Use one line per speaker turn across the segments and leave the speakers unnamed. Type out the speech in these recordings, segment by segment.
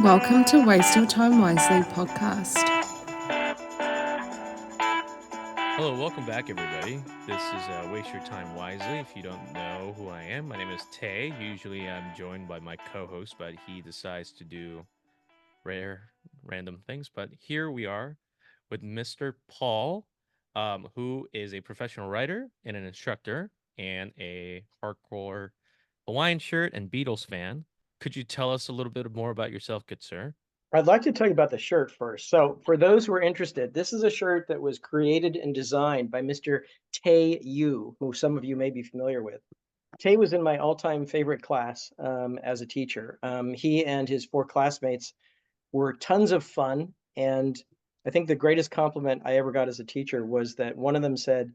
Welcome to Waste Your Time Wisely podcast.
Hello, welcome back, everybody. This is Waste Your Time Wisely. If you don't know who I am, my name is Tay. Usually I'm joined by my co host, but he decides to do random things. But here we are with Mr. Paul, who is a professional writer and an instructor and a hardcore Hawaiian shirt and Beatles fan. Could you tell us a little bit more about yourself, good sir?
I'd like to tell you about the shirt first. So, for those who are interested, this is a shirt that was created and designed by Mr. Tay Yu, who some of you may be familiar with. Tay was in my all-time favorite class as a teacher. He and his four classmates were tons of fun, and I think the greatest compliment I ever got as a teacher was that one of them said,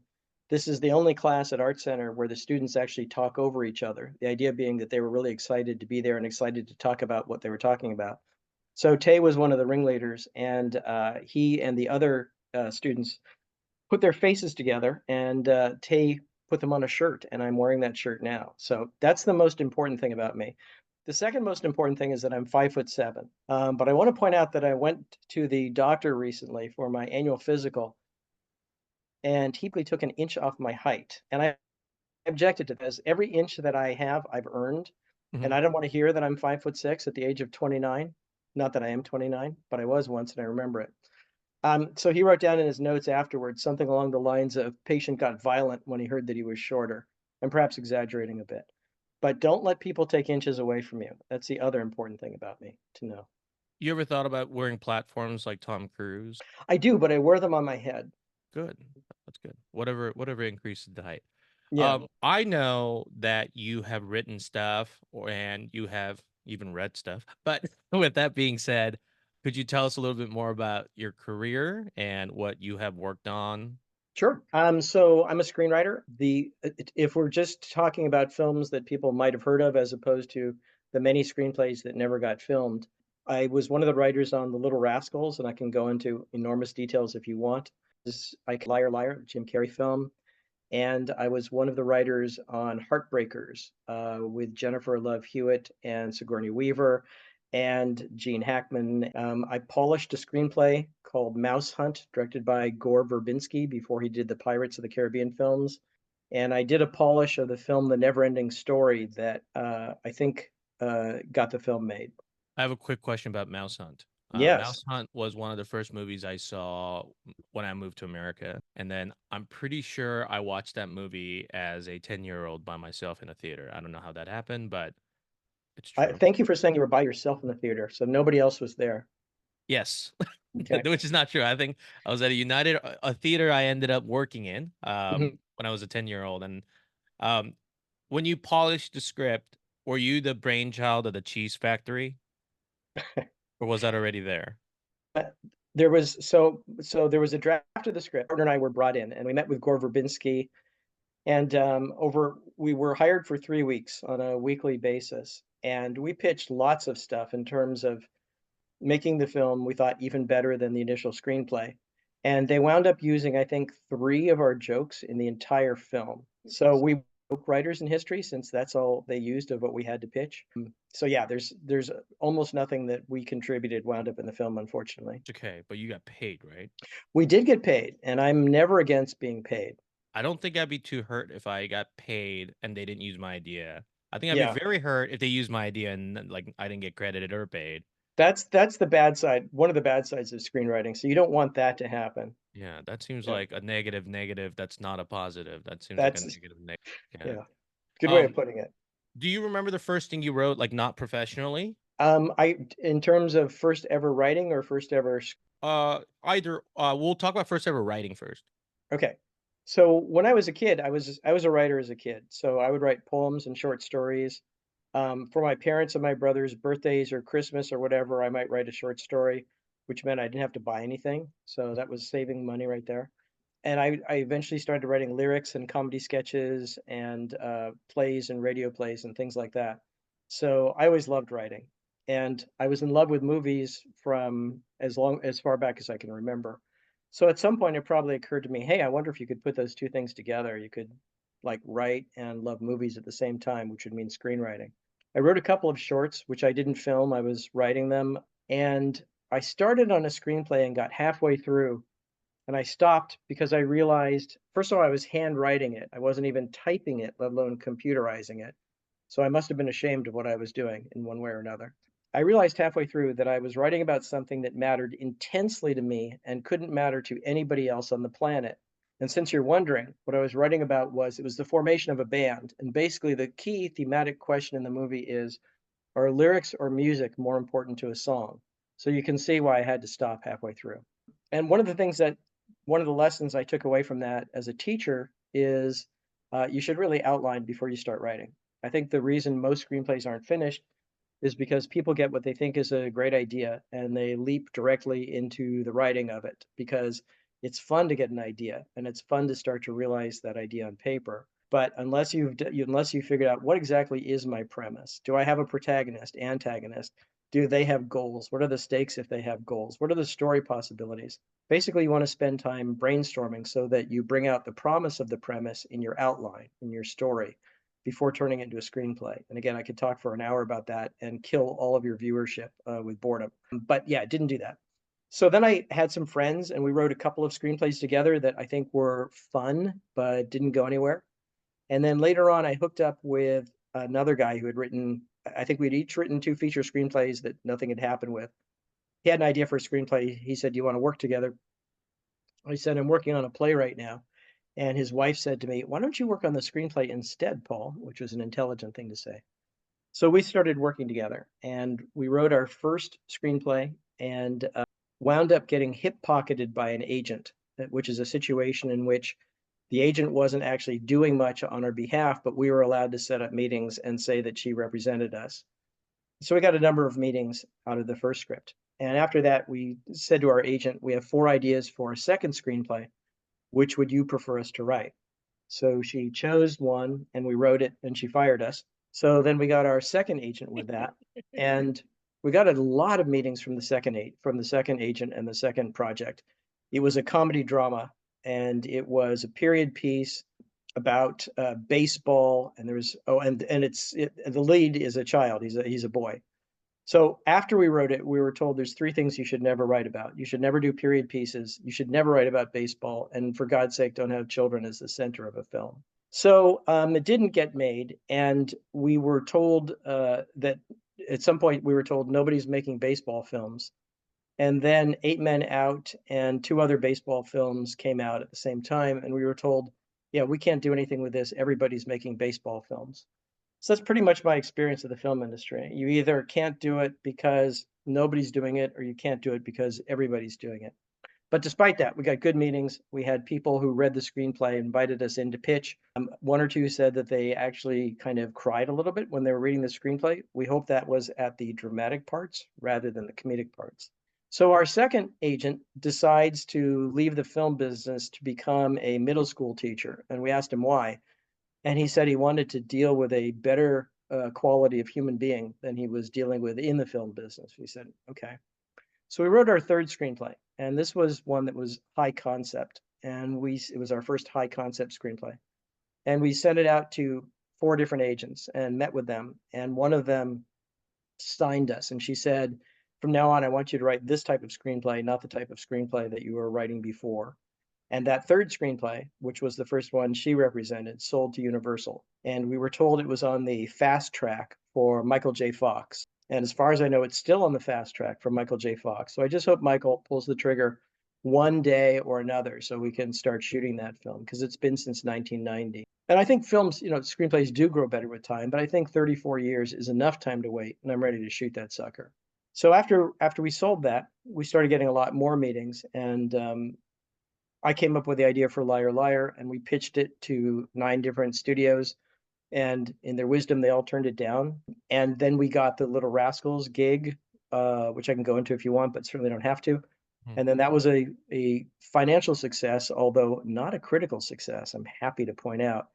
"This is the only class at Art Center where the students actually talk over each other." The idea being that they were really excited to be there and excited to talk about what they were talking about. So Tay was one of the ringleaders, and he and the other students put their faces together, and Tay put them on a shirt, and I'm wearing that shirt now. So that's the most important thing about me. The second most important thing is that I'm 5'7". But I want to point out that I went to the doctor recently for my annual physical, and he took an inch off my height, and I objected to this. Every inch that I have, I've earned. And
Mhm.
I don't want to hear that I'm 5'6" at the age of 29. Not that I am 29, but I was once and I remember it. So he wrote down in his notes afterwards something along the lines of patient got violent when he heard that he was shorter. I'm perhaps exaggerating a bit. But don't let people take inches away from you. That's the other important thing about me to know.
You ever thought about wearing platforms like Tom Cruise?
I do, but I wear them on my head.
Good. That's good. Whatever increases the height.
Yeah.
I know that you have written stuff and you have even read stuff. But with that being said, could you tell us a little bit more about your career and what you have worked on?
Sure. So I'm a screenwriter. If we're just talking about films that people might have heard of, as opposed to the many screenplays that never got filmed, I was one of the writers on The Little Rascals, and I can go into enormous details if you want. Liar Liar, Jim Carrey film, and I was one of the writers on Heartbreakers with Jennifer Love Hewitt and Sigourney Weaver and Gene Hackman. I polished a screenplay called Mouse Hunt, directed by Gore Verbinski before he did the Pirates of the Caribbean films. And I did a polish of the film The Neverending Story that I think got the film made.
I have a quick question about Mouse Hunt.
Yes.
Mouse Hunt was one of the first movies I saw when I moved to America. And then I'm pretty sure I watched that movie as a 10-year-old by myself in a theater. I don't know how that happened, but it's true.
Thank you for saying you were by yourself in the theater, so nobody else was there.
Yes,
Okay.
which is not true. I think I was at a United, a theater I ended up working in
Mhm.
when I was a 10-year-old. And um, when you polished the script, were you the brainchild of the cheese factory, or was that already there?
There was there was a draft of the script. Partner and I were brought in, and we met with Gore Verbinski, and we were hired for 3 weeks on a weekly basis, and we pitched lots of stuff in terms of making the film. We thought even better than the initial screenplay, and they wound up using, I think, three of our jokes in the entire film. So we joke writers in history, since that's all they used of what we had to pitch. So yeah, there's almost nothing that we contributed wound up in the film, unfortunately.
Okay, but you got paid, right?
We did get paid, and I'm never against being paid.
I don't think I'd be too hurt if I got paid and they didn't use my idea. I think I'd be
Yeah,
very hurt if they used my idea and like I didn't get credited or paid.
that's the bad side, one of the bad sides of screenwriting, so you don't want that to happen.
Yeah, that seems
Yeah,
like a negative negative. That's not a positive. That seems like a
that's
negative negative. Yeah.
yeah, good way of
Um,
putting it.
do you remember the first thing you wrote, like not professionally?
In terms of first ever writing or first ever
Either we'll talk about first ever writing first.
okay. So when I was a kid, I was a writer as a kid, so I would write poems and short stories. For my parents and my brothers' birthdays or Christmas or whatever, I might write a short story, which meant I didn't have to buy anything, so that was saving money right there. And I eventually started writing lyrics and comedy sketches and plays and radio plays and things like that. So I always loved writing, and I was in love with movies from as far back as I can remember. So at some point, it probably occurred to me, hey, I wonder if you could put those two things together. You could, like write and love movies at the same time, which would mean screenwriting. I wrote a couple of shorts, which I didn't film. I was writing them, and I started on a screenplay and got halfway through, and I stopped because I realized, first of all, I was handwriting it. I wasn't even typing it, let alone computerizing it. So I must have been ashamed of what I was doing in one way or another. I realized halfway through that I was writing about something that mattered intensely to me and couldn't matter to anybody else on the planet. And since you're wondering, what I was writing about was it was the formation of a band. And basically, the key thematic question in the movie is, are lyrics or music more important to a song? So you can see why I had to stop halfway through. And one of the lessons I took away from that as a teacher is you should really outline before you start writing. I think the reason most screenplays aren't finished is because people get what they think is a great idea and they leap directly into the writing of it because it's fun to get an idea and it's fun to start to realize that idea on paper. But unless you figured out what exactly is my premise, do I have a protagonist, antagonist? Do they have goals? What are the stakes if they have goals? What are the story possibilities? Basically, you want to spend time brainstorming so that you bring out the promise of the premise in your outline, in your story, before turning it into a screenplay. And again, I could talk for an hour about that and kill all of your viewership with boredom. But yeah, didn't do that. So then I had some friends and we wrote a couple of screenplays together that I think were fun, but didn't go anywhere. And then later on, I hooked up with another guy who had written, I think we'd each written two feature screenplays that nothing had happened with. He had an idea for a screenplay. He said, "Do you want to work together?" I said, "I'm working on a play right now." And his wife said to me, "Why don't you work on the screenplay instead, Paul?" Which was an intelligent thing to say. So we started working together and we wrote our first screenplay and wound up getting hip pocketed by an agent, which is a situation in which the agent wasn't actually doing much on our behalf, but we were allowed to set up meetings and say that she represented us. So we got a number of meetings out of the first script. And after that, we said to our agent, we have 4 ideas for a second screenplay. Which would you prefer us to write? So she chose one and we wrote it and she fired us. So then we got our second agent with that. And we got a lot of meetings from the second agent and the second project. It was a comedy drama and it was a period piece about baseball. And there was the lead is a child. He's a boy. So after we wrote it, we were told there's 3 things you should never write about. You should never do period pieces. You should never write about baseball. And for God's sake, don't have children as the center of a film. So it didn't get made. And we were told that at some point we were told nobody's making baseball films. And then 8 Men Out and 2 other baseball films came out at the same time. And we were told, yeah, we can't do anything with this. Everybody's making baseball films. So that's pretty much my experience of the film industry. You either can't do it because nobody's doing it, or you can't do it because everybody's doing it. But despite that, we got good meetings. We had people who read the screenplay, invited us in to pitch. 1 or 2 said that they actually kind of cried a little bit when they were reading the screenplay. We hope that was at the dramatic parts rather than the comedic parts. So our second agent decides to leave the film business to become a middle school teacher. And we asked him why. And he said he wanted to deal with a better quality of human being than he was dealing with in the film business. We said, okay. So we wrote our third screenplay, and this was one that was high concept, and it was our first high concept screenplay. And we sent it out to 4 different agents and met with them, and one of them signed us, and she said, "From now on, I want you to write this type of screenplay, not the type of screenplay that you were writing before." And that third screenplay, which was the first one she represented, sold to Universal. And we were told it was on the fast track for Michael J. Fox. And as far as I know, it's still on the fast track for Michael J. Fox. So I just hope Michael pulls the trigger one day or another so we can start shooting that film because it's been since 1990. And I think films, screenplays do grow better with time, but I think 34 years is enough time to wait, and I'm ready to shoot that sucker. So after we sold that, we started getting a lot more meetings, and I came up with the idea for Liar Liar, and we pitched it to 9 different studios. And in their wisdom, they all turned it down. And then we got the Little Rascals gig, which I can go into if you want, but certainly don't have to. And then that was a financial success, although not a critical success, I'm happy to point out.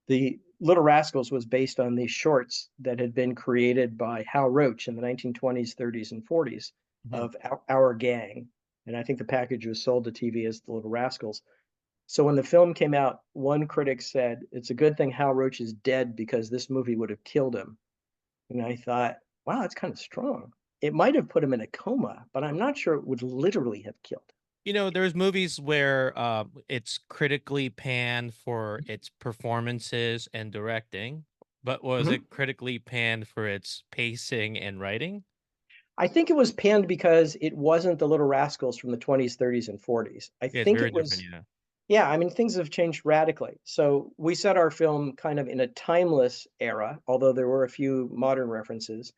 The Little Rascals was based on these shorts that had been created by Hal Roach in the 1920s, 30s, and 40s of our gang. And I think the package was sold to TV as the Little Rascals. So when the film came out, one critic said, "It's a good thing Hal Roach is dead because this movie would have killed him." And I thought, wow, that's kind of strong. It might have put him in a coma, but I'm not sure it would literally have killed
There's movies where it's critically panned for its performances and directing, but was
him.
it critically panned for its pacing and writing?
I think it was panned because it wasn't the Little Rascals from the 20s, 30s, and 40s. I
Yeah, it's
think
very
it
different.
was,
Yeah,
yeah, I mean, things have changed radically. So we set our film kind of in a timeless era, although there were a few modern references.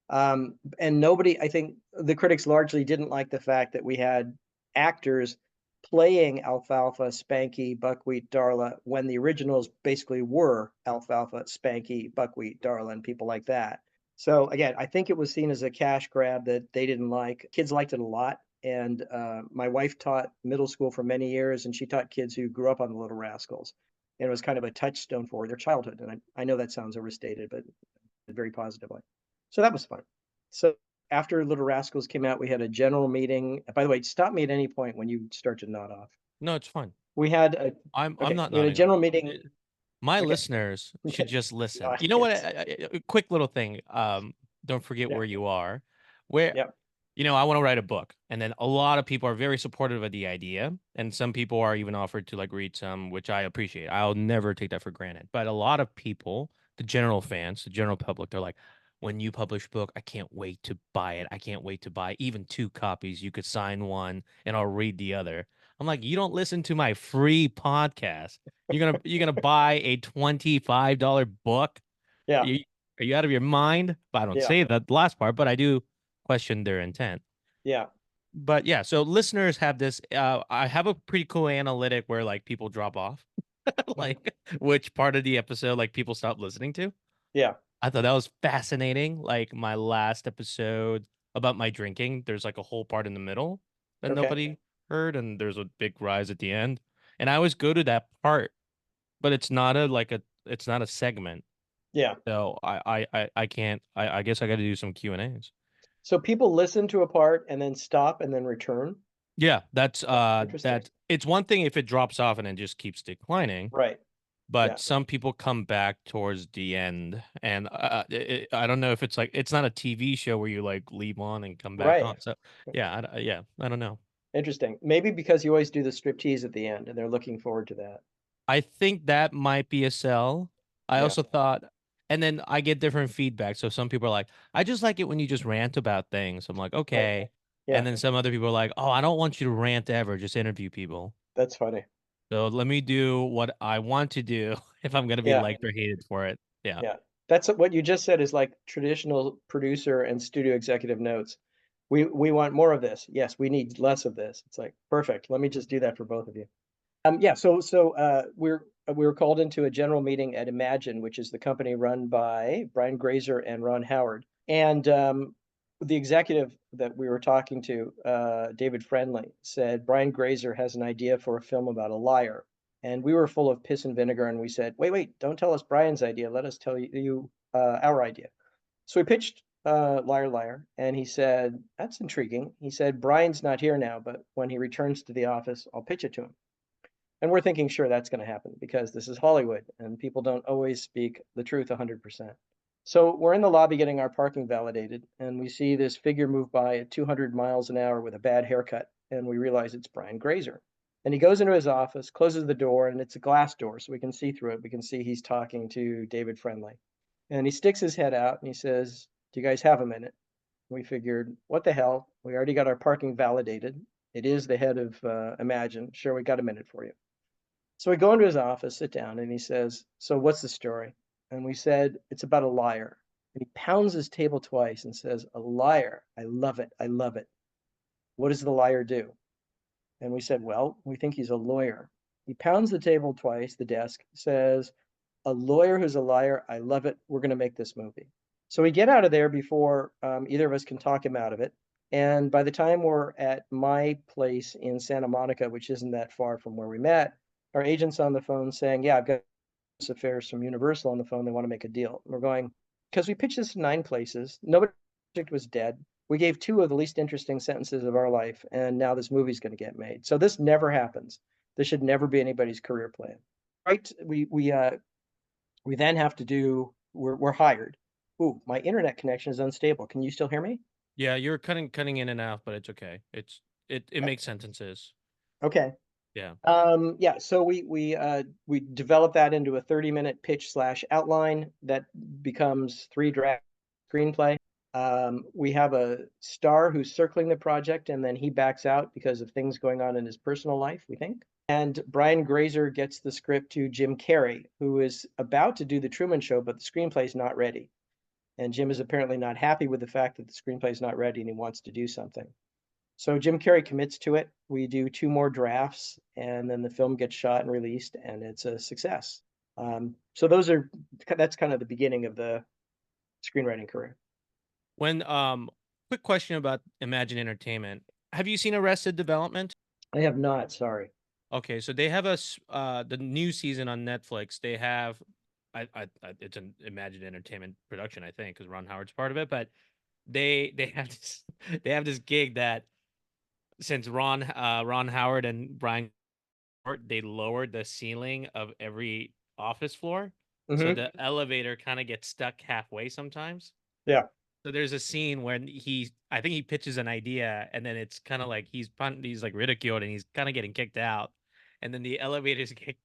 And nobody, I think the critics largely didn't like the fact that we had actors playing Alfalfa, Spanky, Buckwheat, Darla, when the originals basically were Alfalfa, Spanky, Buckwheat, Darla, and people like that. So again, I think it was seen as a cash grab that they didn't like. Kids liked it a lot. And my wife taught middle school for many years, and she taught kids who grew up on the Little Rascals. And it was kind of a touchstone for their childhood. And I know that sounds overstated, but very positively. So that was fun. So after Little Rascals came out, we had a general meeting. By the way, stop me at any point when you start to nod off.
no, it's fine.
We had a
I'm
Okay,
not
we had a
nodding off.
general meeting.
My
Okay,
listeners should
okay.
just listen.
No,
You know what?
yes,
A quick little thing. Don't forget
yeah,
where you are. Where
yeah,
I want to write a book, and then a lot of people are very supportive of the idea, and some people are even offered to like read some, which I appreciate. I'll never take that for granted. But a lot of people, the general fans, the general public, they're like, when you publish a book, I can't wait to buy it. I can't wait to buy even two copies. You could sign one, and I'll read the other. I'm like, you don't listen to my free podcast. You're gonna buy a $25 book. Are
yeah,
you, are you out of your mind? I don't
yeah,
say that last part, but I do question their intent.
yeah.
But yeah, so listeners have this. I have a pretty cool analytic where like people drop off,
Mhm.
like which part of the episode like people stop listening to.
Yeah.
I thought that was fascinating. Like my last episode about my drinking, there's like a whole part in the middle that
Okay.
nobody heard, and there's a big rise at the end. And I always go to that part, but it's not a segment.
Yeah.
So I can't. I guess I got to do some Q&As.
So people listen to a part and then stop and then return.
Yeah,
Interesting.
that it's one thing if it drops off and then just keeps declining,
Right.
but
Yeah.
some people come back towards the end, and I don't know if it's like it's not a TV show where you like leave on and come back
Right.
on. So yeah, I don't know.
Interesting. Maybe because you always do the striptease at the end and they're looking forward to that.
I think that might be a sell. I
Yeah.
also thought, and then I get different feedback. So some people are like, I just like it when you just rant about things. I'm like,
Right.
okay. And
Yeah.
then some other people are like, oh, I don't want you to rant ever. Just interview people.
That's funny.
So let me do what I want to do if I'm gonna be
Yeah.
liked or hated for it. Yeah.
Yeah. That's what you just said is like traditional producer and studio executive notes. We want more of this. Yes, we need less of this. It's like perfect. Let me just do that for both of you. Yeah, we were called into a general meeting at Imagine, which is the company run by Brian Grazer and Ron Howard. And the executive that we were talking to, David Friendly, said Brian Grazer has an idea for a film about a liar. And we were full of piss and vinegar, and we said, wait, don't tell us Brian's idea. Let us tell you our idea. So we pitched Liar Liar, and he said, that's intriguing. He said, Brian's not here now, but when he returns to the office, I'll pitch it to him. And we're thinking, sure, that's going to happen because this is Hollywood and people don't always speak the truth 100%. So we're in the lobby getting our parking validated, and we see this figure move by at 200 miles an hour with a bad haircut, and we realize it's Brian Grazer. And he goes into his office, closes the door, and it's a glass door, so we can see through it. We can see he's talking to David Friendly. And he sticks his head out and he says, do you guys have a minute? We figured, what the hell? We already got our parking validated. It is the head of Imagine. Sure, we got a minute for you. So we go into his office, sit down, and he says, so what's the story? And we said, it's about a liar. And he pounds his table twice and says, a liar. I love it. I love it. What does the liar do? And we said, well, we think he's a lawyer. He pounds the table twice, the desk, says, a lawyer who's a liar. I love it. We're going to make this movie. So we get out of there before either of us can talk him out of it. And by the time we're at my place in Santa Monica, which isn't that far from where we met, our agent's on the phone saying, yeah, I've got affairs from Universal on the phone. They want to make a deal. And we're going, because we pitched this to 9 places. Nobody was dead. We gave 2 of the least interesting sentences of our life. And now this movie's going to get made. So this never happens. This should never be anybody's career plan. Right? We then have to do. We're hired. Ooh, my internet connection is unstable. Can you still hear me?
Yeah, you're cutting in and out, but it's okay. It makes sentences.
Okay.
Yeah.
Yeah, so we develop that into a 30-minute pitch slash outline that becomes 3 draft screenplay. We have a star who's circling the project, and then he backs out because of things going on in his personal life, we think. And Brian Grazer gets the script to Jim Carrey, who is about to do The Truman Show, but the screenplay is not ready. And Jim is apparently not happy with the fact that the screenplay is not ready and he wants to do something. So Jim Carrey commits to it. We do 2 more drafts, and then the film gets shot and released, and it's a success. So that's kind of the beginning of the screenwriting career.
When quick question about Imagine Entertainment. Have you seen Arrested Development?
I have not, sorry.
Okay, so they have the new season on Netflix. They have it's an Imagine Entertainment production, I think, because Ron Howard's part of it. But they have this they have this gig that since Ron Howard and Brian Howard, they lowered the ceiling of every office floor, so
Mm-hmm.
the elevator kind of gets stuck halfway sometimes.
Yeah.
So there's a scene when I think he pitches an idea, and then it's kind of like he's like ridiculed, and he's kind of getting kicked out, and then the elevators get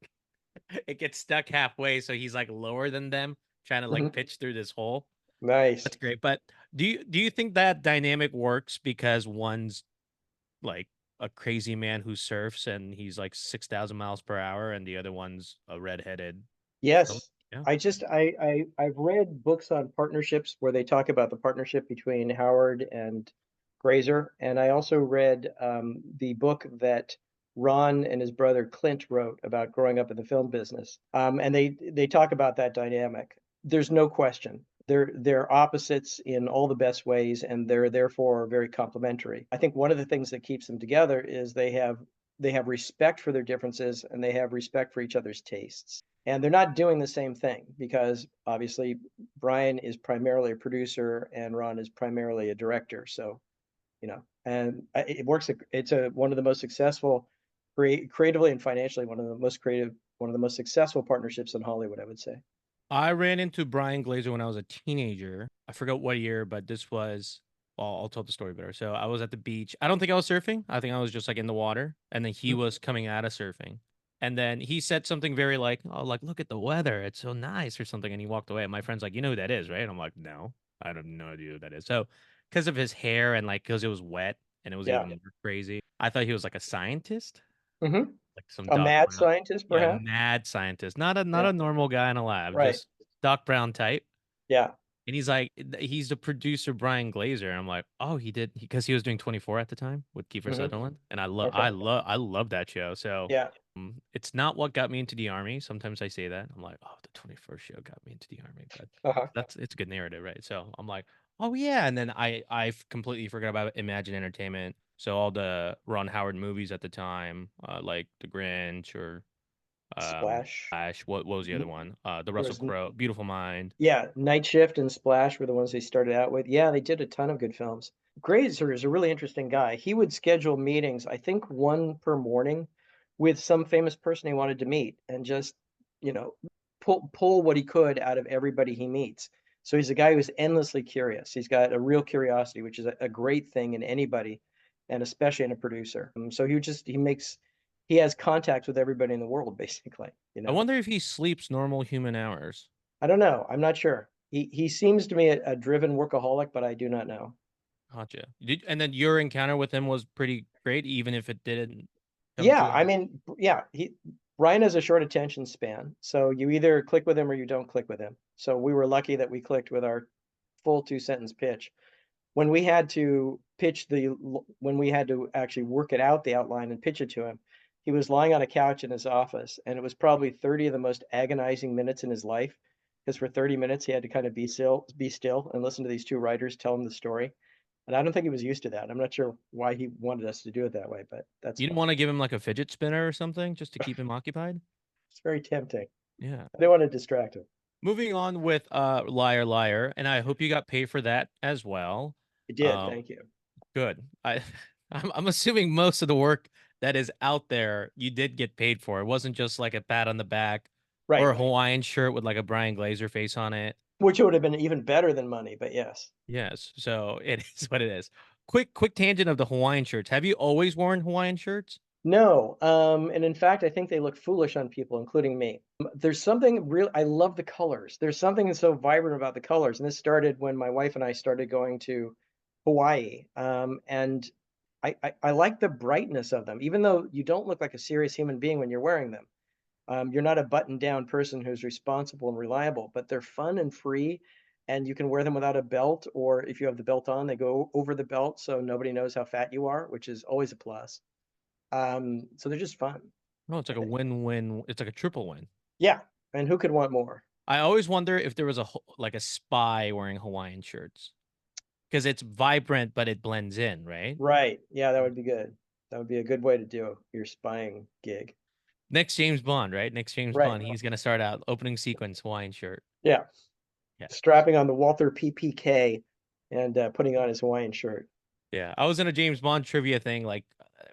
it gets stuck halfway, so he's like lower than them, trying to like
Mm-hmm.
pitch through this hole.
Nice.
That's great. But do you think that dynamic works because one's like a crazy man who surfs and he's like 6,000 miles per hour, and the other one's a redheaded film?
Yes.
Yeah.
I've read books on partnerships where they talk about the partnership between Howard and Grazer, and I also read the book that Ron and his brother Clint wrote about growing up in the film business. And they talk about that dynamic. There's no question. They're opposites in all the best ways, and they're therefore very complementary. I think one of the things that keeps them together is they have respect for their differences, and they have respect for each other's tastes. And they're not doing the same thing because obviously Brian is primarily a producer and Ron is primarily a director. So, and it works. It's one of the most successful, creatively and financially, one of the most successful partnerships in Hollywood, I would say.
I ran into Brian Glazer when I was a teenager. I forgot what year, but this was, well, I'll tell the story better. So I was at the beach. I don't think I was surfing. I think I was just like in the water. And then he was coming out of surfing. And then he said something very like, oh, like, look at the weather. It's so nice or something. And he walked away. And my friend's like, you know who that is, right? And I'm like, no, I have no idea who that is. So because of his hair and like, because it was wet and it was
Yeah.
even more crazy, I thought he was like a scientist,
Hmm.
like some
A
Doc
mad
Brown.
scientist,
Yeah,
perhaps.
mad scientist. Not
Yeah.
a normal guy in a lab,
Right.
just Doc Brown type.
Yeah.
And he's like, he's the producer Brian Glazer. And I'm like, oh, he did because he was doing 24 at the time with Kiefer
Hmm.
Sutherland, and
Okay.
I love that show. So
Yeah.
it's not what got me into the army. Sometimes I say that I'm like, oh, the 21st show got me into the army, but
Uh-huh.
it's a good narrative, right? So I'm like, oh yeah, and then I completely forgot about Imagine Entertainment. So all the Ron Howard movies at the time, like The Grinch or
Splash.
Ash. What was the other
N-
one? The
There
Russell
was
Crowe, Beautiful Mind.
Yeah, Night Shift and Splash were the ones they started out with. Yeah, they did a ton of good films. Grazer is a really interesting guy. He would schedule meetings, I think one per morning, with some famous person he wanted to meet, and just, you know, pull what he could out of everybody he meets. So he's a guy who's endlessly curious. He's got a real curiosity, which is a great thing in anybody, and especially in a producer. So he has contacts with everybody in the world, basically, you
I
know.
wonder if he sleeps normal human hours.
I don't know. I'm not sure. He seems to me a driven workaholic, but I do not know.
Gotcha. And then your encounter with him was pretty great, even if it didn't come
Yeah,
to
I
it.
mean, yeah, Brian has a short attention span, so you either click with him or you don't click with him. So we were lucky that we clicked with our full 2 sentence pitch. When we had to when we had to actually work it out, the outline, and pitch it to him, he was lying on a couch in his office, and it was probably 30 of the most agonizing minutes in his life, because for 30 minutes he had to kind of be still and listen to these 2 writers tell him the story. And I don't think he was used to that. I'm not sure why he wanted us to do it that way, but that's
You didn't
fine.
want to give him like a fidget spinner or something just to keep him occupied?
It's very tempting.
Yeah.
I didn't want to distract him.
Moving on with Liar Liar, and I hope you got paid for that as well.
I did,
Uh,
thank you.
good. I'm assuming most of the work that is out there, you did get paid for. It wasn't just like a pat on the back or
Right.
a Hawaiian shirt with like a Brian Glazer face on it.
Which would have been even better than money, but yes.
Yes, so it is what it is. Quick tangent of the Hawaiian shirts. Have you always worn Hawaiian shirts?
No, and in fact, I think they look foolish on people, including me. There's something real. I love the colors. There's something so vibrant about the colors, and this started when my wife and I started going to Hawaii. And I like the brightness of them, even though you don't look like a serious human being when you're wearing them. You're not a buttoned down person who's responsible and reliable, but they're fun and free, and you can wear them without a belt, or if you have the belt on, they go over the belt so nobody knows how fat you are, which is always a plus. So they're just fun.
No, it's like a win-win. It's like a triple win.
Yeah, and who could want more?
I always wonder if there was like a spy wearing Hawaiian shirts because it's vibrant, but it blends in, right?
Right. Yeah, that would be good. That would be a good way to do your spying gig.
Next James Bond, right? Next James
Right.
Bond, he's gonna start out opening sequence Hawaiian shirt.
Yeah.
Yeah,
Strapping on the Walther PPK and putting on his Hawaiian shirt.
yeah. I was in a James Bond trivia thing like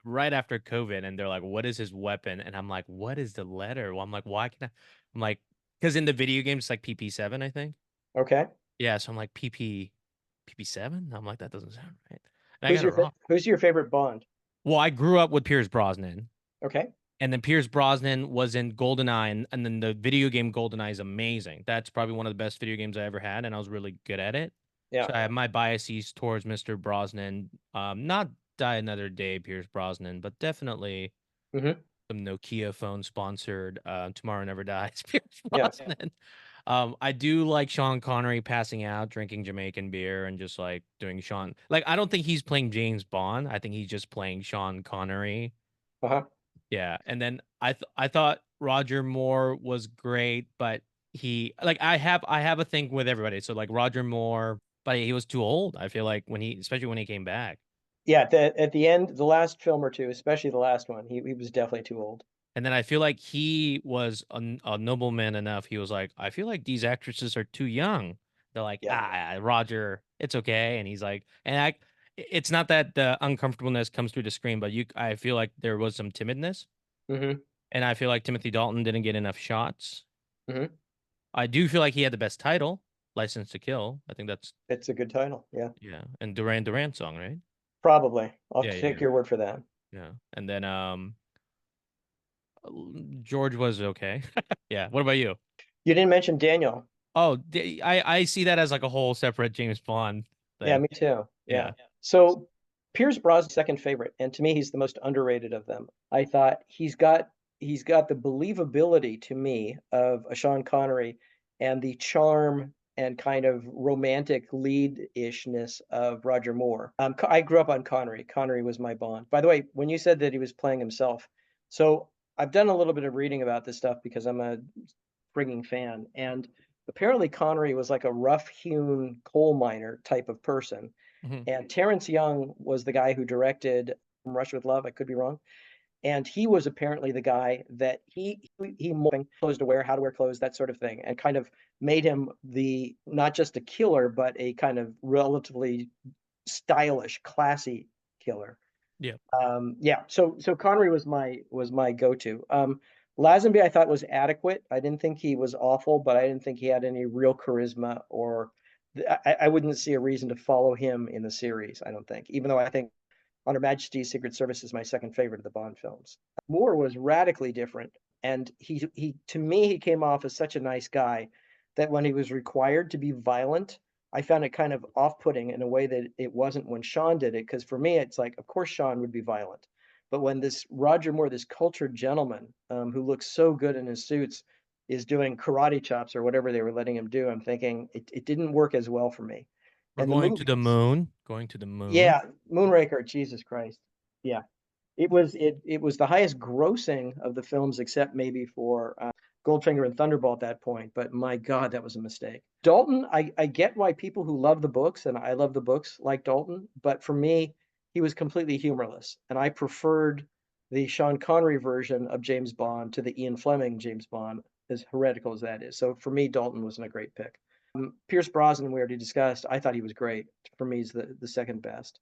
right after COVID, and they're like, "What is his weapon?" And I'm like, "What is the letter?" Well, I'm like, "Why can I?" I'm like, because in the video game it's like PP7, I think.
Okay.
Yeah, so I'm like PP7. I'm like, that doesn't sound right, and I got it wrong.
Who's your favorite Bond?
Well, I grew up with Pierce Brosnan.
Okay.
And then Pierce Brosnan was in GoldenEye, and then the video game GoldenEye is amazing. That's probably one of the best video games I ever had, and I was really good at it.
Yeah.
So I have my biases towards Mr. Brosnan. Not Die Another Day, Pierce Brosnan, but definitely
Hmm.
some Nokia phone sponsored Tomorrow Never Dies, Pierce
Yeah.
Brosnan. I do like Sean Connery passing out, drinking Jamaican beer, and just like doing Sean. Like, I don't think he's playing James Bond. I think he's just playing Sean Connery.
Uh-huh.
Yeah, and then I thought Roger Moore was great, but he like I have a thing with everybody. So like Roger Moore, but he was too old. I feel like when he, especially when he came back.
Yeah, at the end, the last film or two, especially the last one, he was definitely too old.
And then I feel like he was a nobleman enough. He was like, I feel like these actresses are too young. They're like,
Yeah.
Roger, it's okay. And he's like, it's not that the uncomfortableness comes through the screen, but I feel like there was some timidness.
Hmm.
And I feel like Timothy Dalton didn't get enough shots.
Hmm.
I do feel like he had the best title, License to Kill. I think that's,
It's a good title. Yeah.
yeah, and Duran Duran song, right?
Probably. I'll have
Yeah,
to
yeah,
take your word for that.
yeah. And then George was okay. Yeah. What about you?
You didn't mention Daniel.
Oh, I see that as like a whole separate James Bond
Yeah,
thing.
me too.
Yeah.
Yeah. So Pierce Brosnan's second favorite, and to me, he's the most underrated of them. I thought he's got the believability to me of a Sean Connery and the charm and kind of romantic lead-ishness of Roger Moore. I grew up on Connery. Connery was my Bond. By the way, when you said that he was playing himself, so I've done a little bit of reading about this stuff because I'm a frigging fan, and apparently Connery was like a rough-hewn coal miner type of person.
Mhm.
And Terrence Young was the guy who directed From Russia with Love. I could be wrong. And he was apparently the guy that he molding clothes to wear, how to wear clothes, that sort of thing, and kind of made him the not just a killer, but a kind of relatively stylish, classy killer.
Yeah.
Yeah, so Connery was my go-to. Lazenby I thought was adequate. I didn't think he was awful, but I didn't think he had any real charisma or I wouldn't see a reason to follow him in the series, I don't think, even though I think On Her Majesty's Secret Service is my second favorite of the Bond films. Moore was radically different, and he to me he came off as such a nice guy that when he was required to be violent, I found it kind of off-putting in a way that it wasn't when Sean did it. Because for me, it's like, of course Sean would be violent, but when this Roger Moore, this cultured gentleman who looks so good in his suits, is doing karate chops or whatever they were letting him do, I'm thinking it didn't work as well for me.
We're
And the
going to the
movies,
moon. Going to the moon.
yeah, Moonraker, Jesus Christ, yeah, it was the highest grossing of the films, except maybe for Goldfinger and Thunderball at that point. But my God, that was a mistake. Dalton, I get why people who love the books, and I love the books, like Dalton, but for me, he was completely humorless, and I preferred the Sean Connery version of James Bond to the Ian Fleming James Bond, as heretical as that is. So for me, Dalton wasn't a great pick. Pierce Brosnan, we already discussed. I thought he was great. For me, he's the second best.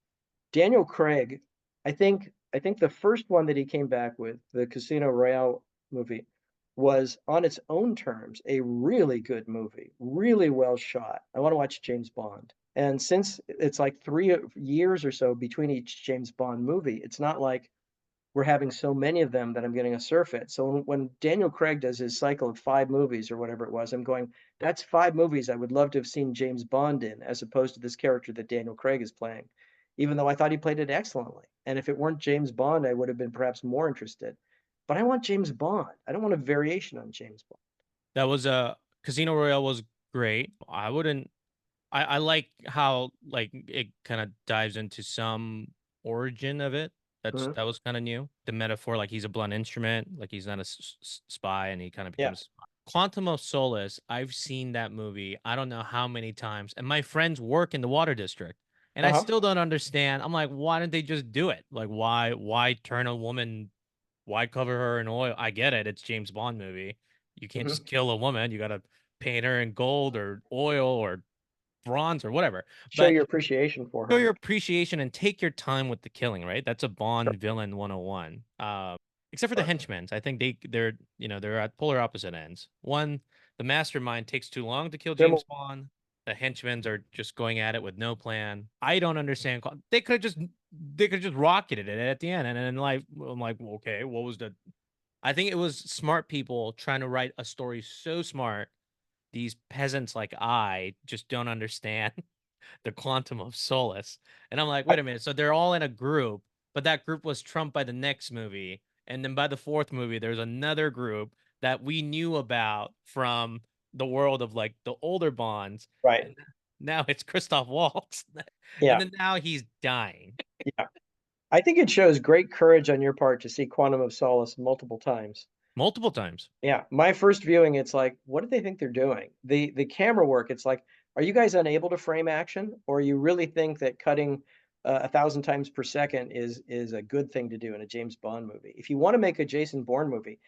Daniel Craig I think the first one that he came back with, the Casino Royale movie, was on its own terms a really good movie, really well shot. I want to watch James Bond. And since it's like 3 years or so between each James Bond movie, it's not like we're having so many of them that I'm getting a surfeit. So when Daniel Craig does his cycle of 5 movies or whatever it was, I'm going, that's 5 movies I would love to have seen James Bond in, as opposed to this character that Daniel Craig is playing, even though I thought he played it excellently. And if it weren't James Bond, I would have been perhaps more interested. But I want James Bond. I don't want a variation on James Bond.
That was Casino Royale was great. I wouldn't. I like how like it kind of dives into some origin of it.
Mhm.
That was kind of new. The metaphor, like he's a blunt instrument, like he's not a spy, and he kind of
Yeah.
becomes Quantum of Solace. I've seen that movie. I don't know how many times, and my friends work in the water district, and I
Uh-huh.
still don't understand. I'm like, why didn't they just do it? Like, why turn a woman? Why cover her in oil? I get it. It's James Bond movie. You can't
Hmm.
just kill a woman. You got to paint her in gold or oil or bronze or whatever.
Show
But
your appreciation for
show
her.
your appreciation and take your time with the killing, right? That's a Bond villain 101. Except for the
Sure.
henchmen. I think they're at polar opposite ends. One, the mastermind takes too long to kill
They're
James
more
Bond. The henchmen are just going at it with no plan. I don't understand. They could have just rocketed it at the end, and then like I'm like, okay, what was the? I think it was smart people trying to write a story so smart. These peasants like I just don't understand the quantum of solace. And I'm like,
I,
wait a minute. So they're all in a group, but that group was trumped by the next movie. And then by the fourth movie, there's another group that we knew about from the world of like the older Bonds.
right.
And now it's Christoph Waltz. And
Yeah.
then now he's dying
Yeah. I think it shows great courage on your part to see Quantum of Solace multiple times.
multiple times.
Yeah, my first viewing, it's like, what do they think they're doing? The camera work, it's like, are you guys unable to frame action, or you really think that cutting 1,000 times per second is a good thing to do in a James Bond movie? If you want to make a Jason Bourne movie,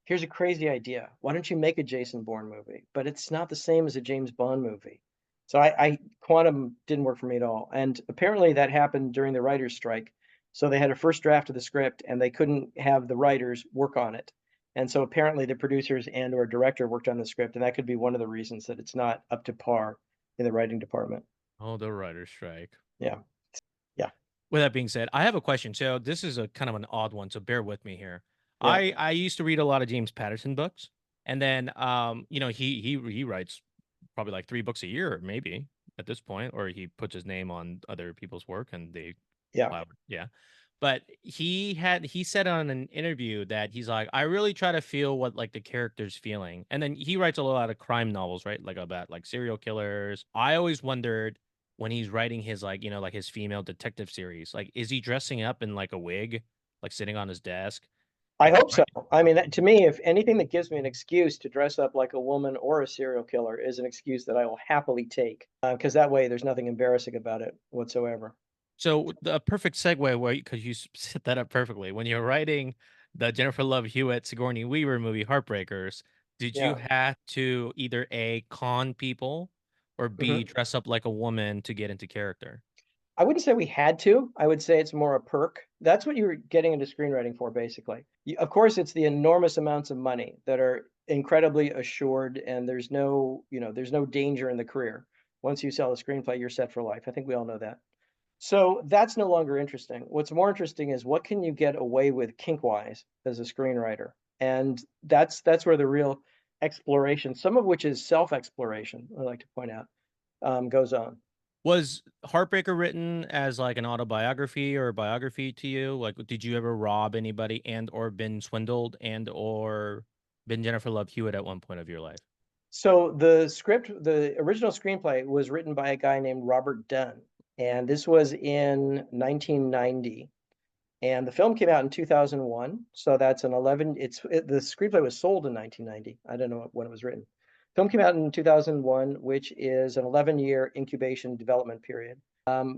here's a crazy idea. Why don't you make a Jason Bourne movie? But it's not the same as a James Bond movie. So I Quantum didn't work for me at all, and apparently that happened during the writers' strike. So they had a first draft of the script, and they couldn't have the writers work on it, and so apparently the producers and or director worked on the script, and that could be one of the reasons that it's not up to par in the writing department.
Oh, the writer's strike.
Yeah. Yeah.
With that being said, I have a question. So this is a kind of an odd one, so bear with me here.
Yeah.
I used to read a lot of James Patterson books, and then he writes probably like 3 books a year, maybe at this point, or he puts his name on other people's work and they
Yeah.
collaborate. Yeah. But he said on an interview that he's like, I really try to feel what like the character's feeling. And then he writes a lot of crime novels, right? Like about like serial killers. I always wondered when he's writing his like, like his female detective series, like is he dressing up in like a wig, like sitting on his desk
I
and
hope so. I mean, to me, if anything that gives me an excuse to dress up like a woman or a serial killer is an excuse that I will happily take, because that way there's nothing embarrassing about it whatsoever.
So the perfect segue, where because you set that up perfectly. When you're writing the Jennifer Love Hewitt Sigourney Weaver movie Heartbreakers, did you
Yeah.
have to either A, con people, or B,
Hmm.
dress up like a woman to get into character?
I wouldn't say we had to. I would say it's more a perk. That's what you're getting into screenwriting for, basically. Of course, it's the enormous amounts of money that are incredibly assured, and there's no danger in the career. Once you sell a screenplay, you're set for life. I think we all know that. So that's no longer interesting. What's more interesting is what can you get away with kink-wise as a screenwriter? And that's where the real exploration, some of which is self-exploration, I like to point out, goes on.
Was Heartbreaker written as like an autobiography or a biography to you? Like, did you ever rob anybody and or been swindled and or been Jennifer Love Hewitt at one point of your life?
So the original screenplay was written by a guy named Robert Dunn, and this was in 1990. And the film came out in 2001, so that's an 11. The screenplay was sold in 1990. I don't know when it was written. Film came out in 2001, which is an 11-year incubation development period.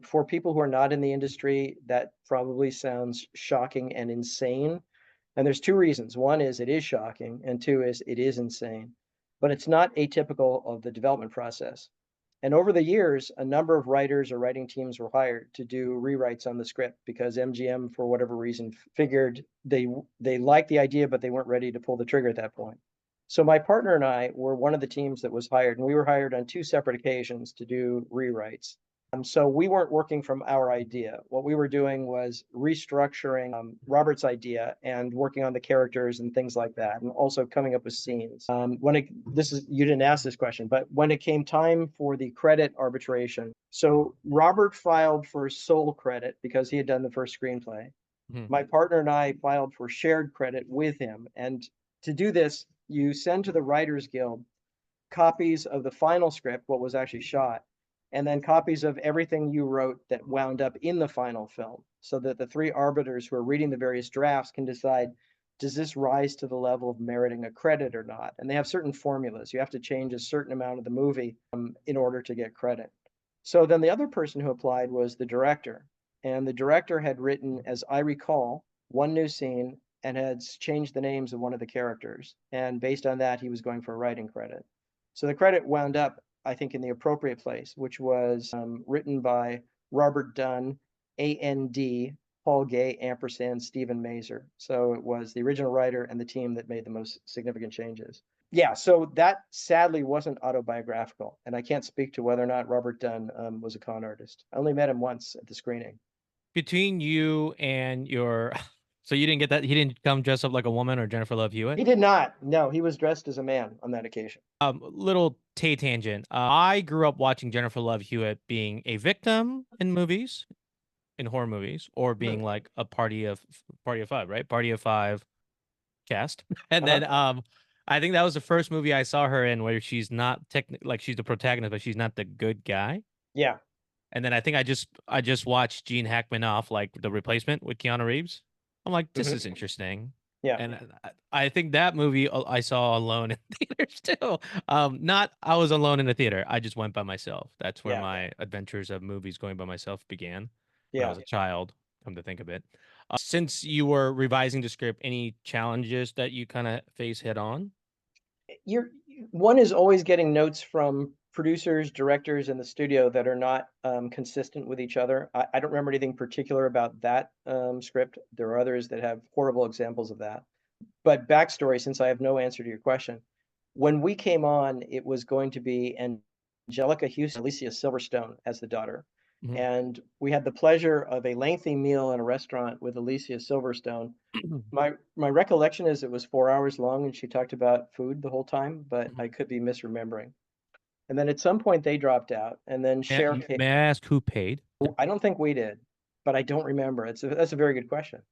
For people who are not in the industry, that probably sounds shocking and insane. And there's two reasons. One is it is shocking, and two is it is insane. But it's not atypical of the development process. And over the years, a number of writers or writing teams were hired to do rewrites on the script because MGM, for whatever reason, figured they liked the idea, but they weren't ready to pull the trigger at that point. So my partner and I were one of the teams that was hired, and we were hired on two separate occasions to do rewrites. So we weren't working from our idea. What we were doing was restructuring Robert's idea and working on the characters and things like that, and also coming up with scenes. You didn't ask this question, but when it came time for the credit arbitration, so Robert filed for sole credit because he had done the first screenplay. My partner and I filed for shared credit with him, and to do this, you send to the Writers Guild copies of the final script, what was actually shot, and then copies of everything you wrote that wound up in the final film, so that the three arbiters who are reading the various drafts can decide, does this rise to the level of meriting a credit or not? And they have certain formulas. You have to change a certain amount of the movie in order to get credit. So then the other person who applied was the director. And the director had written, as I recall, one new scene and had changed the names of one of the characters. And based on that, he was going for a writing credit. So the credit wound up, I think, in the appropriate place, which was written by Robert Dunn, AND, Paul Guay, ampersand, Stephen Mazer. So it was the original writer and the team that made the most significant changes. Yeah, so that sadly wasn't autobiographical, and I can't speak to whether or not Robert Dunn was a con artist. I only met him once at the screening.
Between you and your, so you didn't get that. He didn't come dressed up like a woman or Jennifer Love Hewitt.
He did not. No, he was dressed as a man on that occasion.
Little tangent. I grew up watching Jennifer Love Hewitt being a victim in movies, in horror movies, or being like a party of five, right? Party of five cast. And then I think that was the first movie I saw her in where she's not technically like she's the protagonist, but she's not the good guy.
Yeah.
And then I think I just watched Gene Hackman off, like The Replacement with Keanu Reeves. I'm like, this is interesting.
Yeah.
And I think that movie I saw alone in theaters too. Not I was alone in the theater. I just went by myself. That's where my adventures of movies going by myself began when I was a child, come to think of it. Since you were revising the script, any challenges that you kind of face head on?
One is always getting notes from producers, directors in the studio that are not consistent with each other. I don't remember anything particular about that script. There are others that have horrible examples of that. But backstory, since I have no answer to your question, when we came on, it was going to be Angelica Houston, Alicia Silverstone as the daughter. And we had the pleasure of a lengthy meal in a restaurant with Alicia Silverstone. My recollection is it was 4 hours long and she talked about food the whole time, but I could be misremembering. And then at some point they dropped out, and then Cher came.
May I ask who paid?
I don't think we did, but I don't remember. That's a very good question.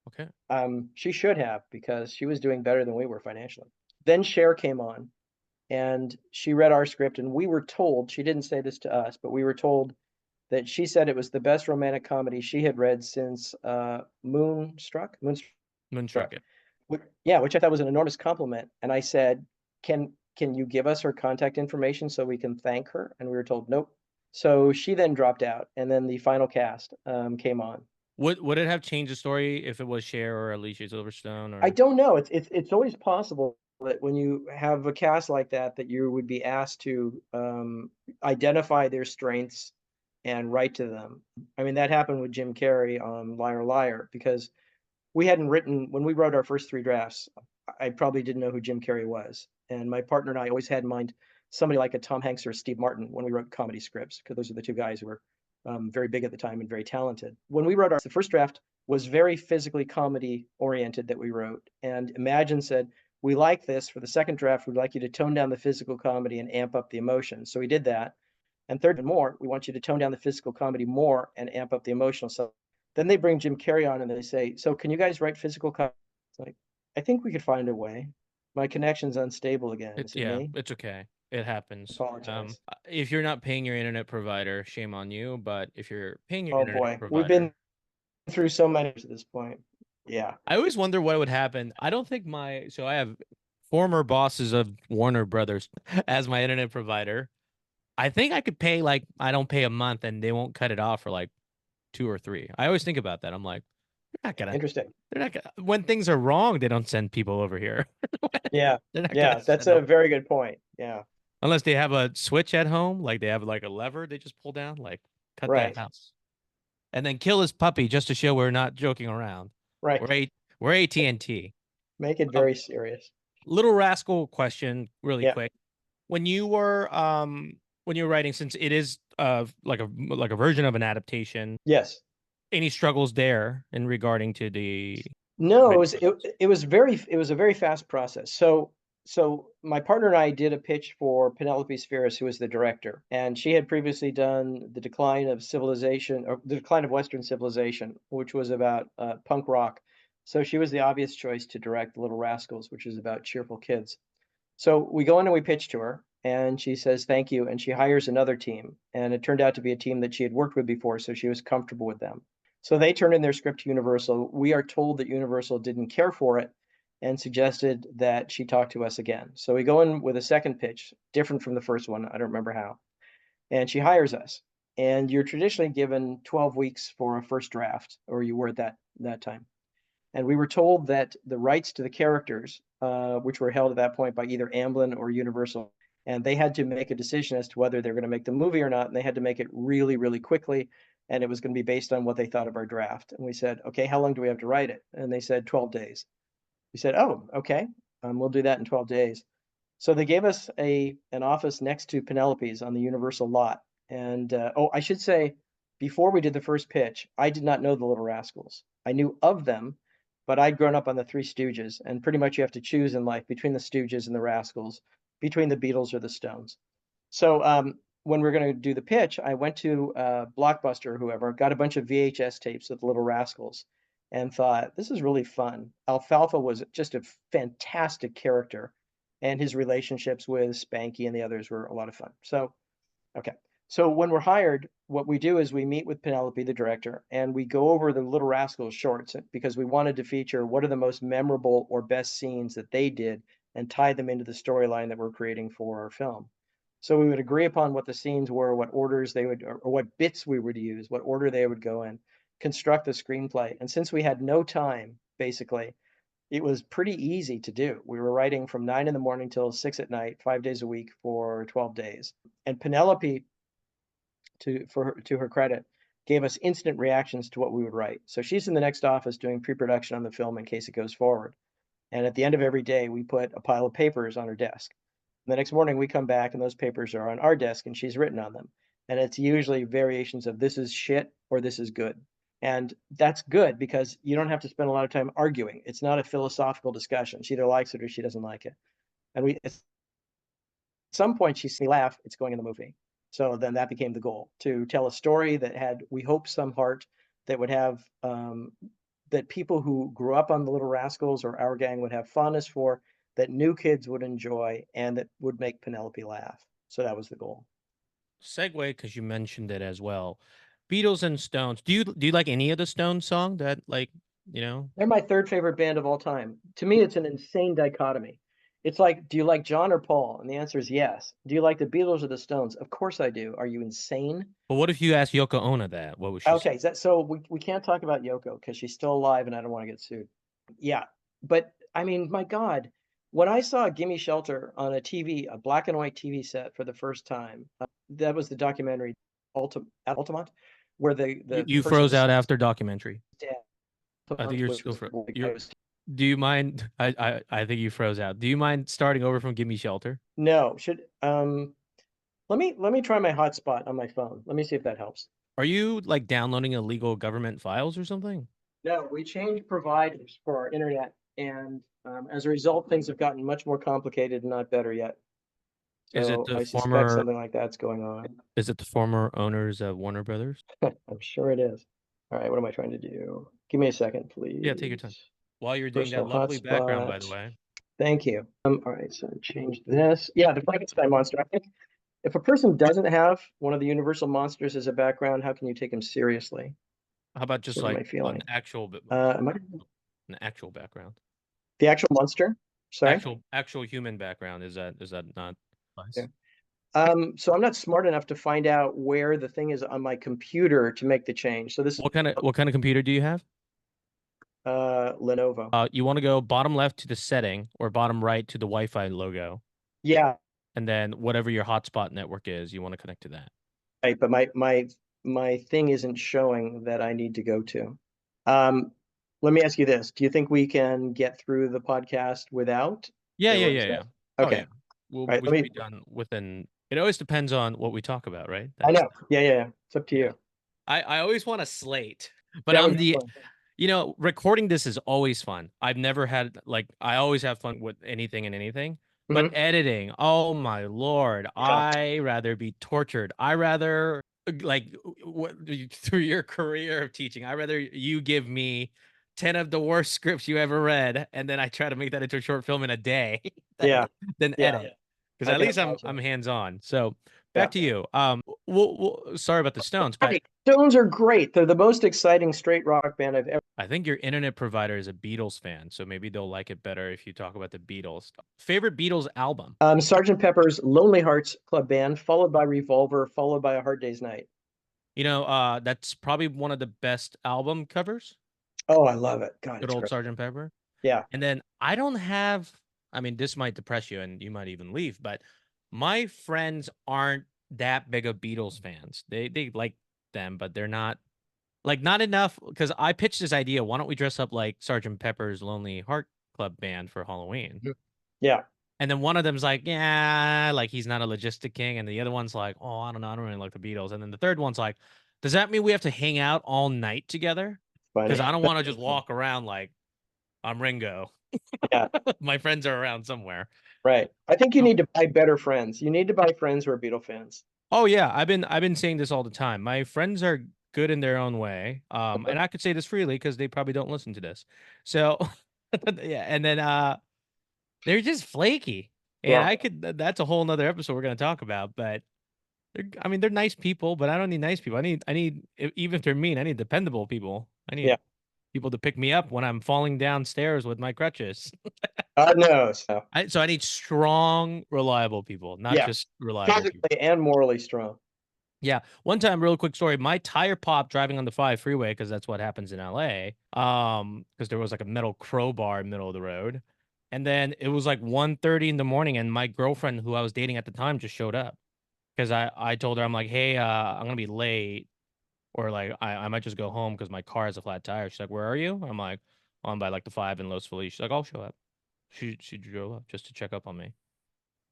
Okay.
She should have, because she was doing better than we were financially. Then Cher came on, and she read our script, and we were told, she didn't say this to us, but we were told that she said it was the best romantic comedy she had read since Moonstruck.
Moonstruck.
Yeah, which I thought was an enormous compliment. And I said, can you give us her contact information so we can thank her? And we were told, nope. So she then dropped out, and then the final cast came on.
Would it have changed the story if it was Cher or Alicia Silverstone? Or
I don't know. It's always possible that when you have a cast like that, that you would be asked to identify their strengths and write to them. I mean, that happened with Jim Carrey on Liar Liar, because we hadn't written, when we wrote our first three drafts, I probably didn't know who Jim Carrey was. And my partner and I always had in mind somebody like a Tom Hanks or a Steve Martin when we wrote comedy scripts, because those are the two guys who were very big at the time and very talented. When we wrote the first draft was very physically comedy oriented that we wrote. And Imagine said, we like this. For the second draft, we'd like you to tone down the physical comedy and amp up the emotion. So we did that. And third and more, we want you to tone down the physical comedy more and amp up the emotional. So then they bring Jim Carrey on and they say, so can you guys write physical comedy? It's like, I think we could find a way. My connection's unstable again. Is it me?
It's okay. It happens.
Apologize.
If you're not paying your internet provider, shame on you. But if you're paying your internet provider,
we've been through so many at this point. Yeah.
I always wonder what would happen. I don't think I have former bosses of Warner Brothers as my internet provider. I think I could pay, like, I don't pay a month and they won't cut it off for like 2 or 3. I always think about that. I'm like, they're not gonna.
Interesting.
They're not gonna. When things are wrong, they don't send people over here.
Yeah. Yeah, that's a very good point. Yeah.
Unless they have a switch at home, like they have like a lever they just pull down, like cut that
Right,
house. And then kill his puppy just to show we're not joking around.
right.
We're a we're AT&T.
Make it
Um,
very serious.
Little Rascal question really
Yeah.
quick. When you were writing, since it is like a version of an adaptation,
Yes.
any struggles there in regarding to the
No,
writing process?
it was a very fast process. So my partner and I did a pitch for Penelope Spheris, who was the director, and she had previously done The Decline of Civilization, or The Decline of Western Civilization, which was about punk rock. So she was the obvious choice to direct Little Rascals, which is about cheerful kids. So we go in and we pitch to her, and she says thank you, and she hires another team, and it turned out to be a team that she had worked with before, so she was comfortable with them. So they turned in their script to Universal. We are told that Universal didn't care for it and suggested that she talk to us again. So we go in with a second pitch, different from the first one. I don't remember how. And she hires us. And you're traditionally given 12 weeks for a first draft, or you were at that time. And we were told that the rights to the characters, which were held at that point by either Amblin or Universal, and they had to make a decision as to whether they're going to make the movie or not. And they had to make it really, really quickly. And it was going to be based on what they thought of our draft. And we said, okay, how long do we have to write it? And they said 12 days. We said, oh, okay, we'll do that in 12 days. So they gave us an office next to Penelope's on the Universal lot. And oh, I should say, before we did the first pitch, I did not know the Little Rascals. I knew of them, but I'd grown up on the Three Stooges, and pretty much you have to choose in life between the Stooges and the Rascals, between the Beatles or the Stones. So when we are going to do the pitch, I went to Blockbuster or whoever, got a bunch of VHS tapes of the Little Rascals, and thought, this is really fun. Alfalfa was just a fantastic character, and his relationships with Spanky and the others were a lot of fun. So, okay. So when we're hired, what we do is we meet with Penelope, the director, and we go over the Little Rascals shorts because we wanted to feature what are the most memorable or best scenes that they did and tie them into the storyline that we're creating for our film. So we would agree upon what the scenes were, what orders they would, or what bits we would use, what order they would go in, construct the screenplay. And since we had no time, basically, it was pretty easy to do. We were writing from 9 in the morning till 6 at night, 5 days a week for 12 days. And Penelope, to her credit, gave us instant reactions to what we would write. So she's in the next office doing pre-production on the film in case it goes forward. And at the end of every day, we put a pile of papers on her desk. The next morning we come back and those papers are on our desk and she's written on them. And it's usually variations of this is shit or this is good. And that's good because you don't have to spend a lot of time arguing. It's not a philosophical discussion. She either likes it or she doesn't like it. And at some point she sees me laugh, it's going in the movie. So then that became the goal, to tell a story that had, we hope, some heart, that would have that people who grew up on the Little Rascals or our gang would have fondness for, that new kids would enjoy, and that would make Penelope laugh. So that was the goal.
Segue, because you mentioned it as well. Beatles and Stones. Do you like any of the Stones song that, like, you know?
They're my third favorite band of all time. To me, it's an insane dichotomy. It's like, do you like John or Paul? And the answer is yes. Do you like the Beatles or the Stones? Of course I do. Are you insane?
But what if you ask Yoko Ono that? What would she say?
Okay, so we can't talk about Yoko because she's still alive and I don't want to get sued. Yeah, but I mean, my God, when I saw Gimme Shelter on a TV, a black and white TV set for the first time, that was the documentary Altamont, where the
You
person
froze
was
out after documentary.
dead.
I think you're still
I
you're.
was
Do you mind? I think you froze out. Do you mind starting over from Give Me Shelter?
no, should let me try my hotspot on my phone. Let me see if that helps.
Are you like downloading illegal government files or something?
No, we changed providers for our internet, and as a result, things have gotten much more complicated and not better yet.
Is it
So
the
I suspect
former?
something like that's going on.
Is it the former owners of Warner Brothers?
I'm sure it is. All right, what am I trying to do? Give me a second,
Yeah, take your time.
please.
While you're doing that
Personal
lovely background, by the
hotspot.
way.
Thank you. All right, so change this. Yeah, the Frankenstein monster. I think if a person doesn't have one of the universal monsters as a background, how can you take them seriously?
How about just
Sort of
like
my feeling. Am I
an actual background?
the actual monster? Sorry.
Actual human background. Is that not nice?
Yeah. So I'm not smart enough to find out where the thing is on my computer to make the change. So this is
What kind of computer do you have?
Lenovo.
You want to go bottom left to the setting or bottom right to the Wi-Fi logo.
Yeah,
and then whatever your hotspot network is, you want to connect to that.
Right, but my thing isn't showing that I need to go to. Um, Let me ask you this. Do you think we can get through the podcast without
Yeah,
a
yeah,
room
yeah,
set?
yeah. Oh
Okay.
yeah. We'll
All right,
we should be done within. It always depends on what we talk about, right?
I
That's
know. Yeah, yeah, yeah. It's up to
yeah.
you.
I always want a slate, but
That
I'm
would be
the
fun.
recording this is always fun. I've never had like I always have fun with anything and anything, but
Hmm.
editing, oh my Lord,
Yeah,
I rather be tortured. I rather like through your career of teaching, I rather you give me 10 of the worst scripts you ever read, and then I try to make that into a short film in a day
yeah,
than
yeah.
edit. Because
I
at
can
least I'm
imagine.
hands on. So
Yeah.
back to you. Sorry about the Stones, but
Hey, Stones are great. They're the most exciting straight rock band I've ever.
I think your internet provider is a Beatles fan, so maybe they'll like it better if you talk about the Beatles. Favorite Beatles album?
Sergeant Pepper's Lonely Hearts Club Band, followed by Revolver, followed by A Hard Day's Night.
That's probably one of the best album covers.
Oh, I love it. God,
Good
it's
old
great.
Sergeant Pepper.
Yeah.
And then I don't have, I mean, this might depress you and you might even leave, but my friends aren't that big of Beatles fans. They like them, but they're not like not enough because I pitched this idea. Why don't we dress up like Sergeant Pepper's Lonely Heart Club Band for Halloween?
Mhm. Yeah.
And then one of them's like, yeah, like he's not a logistic king. And the other one's like, oh, I don't know. I don't really like the Beatles. And then the third one's like, does that mean we have to hang out all night together? Because
Funny.
I don't want to just walk around like I'm Ringo.
Yeah.
My friends are around somewhere.
Right. I think you
So,
need to buy better friends. You need to buy friends who are Beatle fans.
oh yeah, I've been saying this all the time. My friends are good in their own way. And I could say this freely because they probably don't listen to this. So yeah, and then they're just flaky. And
Yeah.
I could that's a whole nother episode we're gonna talk about, but I mean, they're nice people, but I don't need nice people. Even if they're mean, I need dependable people. I
Yeah.
need people to pick me up when I'm falling downstairs with my crutches.
God knows. So,
So I need strong, reliable people, not
yeah.
just reliable people.
Physically and morally strong.
Yeah. One time, real quick story. My tire popped driving on the 5 freeway because that's what happens in LA. Because there was like a metal crowbar in the middle of the road. And then it was like 1:30 in the morning, and my girlfriend, who I was dating at the time, just showed up. Because I told her, I'm like, hey, I'm gonna be late. Or like I might just go home because my car has a flat tire. She's like, "Where are you?" I'm like, "Oh, I'm by like the 5 in Los Feliz." She's like, "I'll show up." She drove up just to check up on me.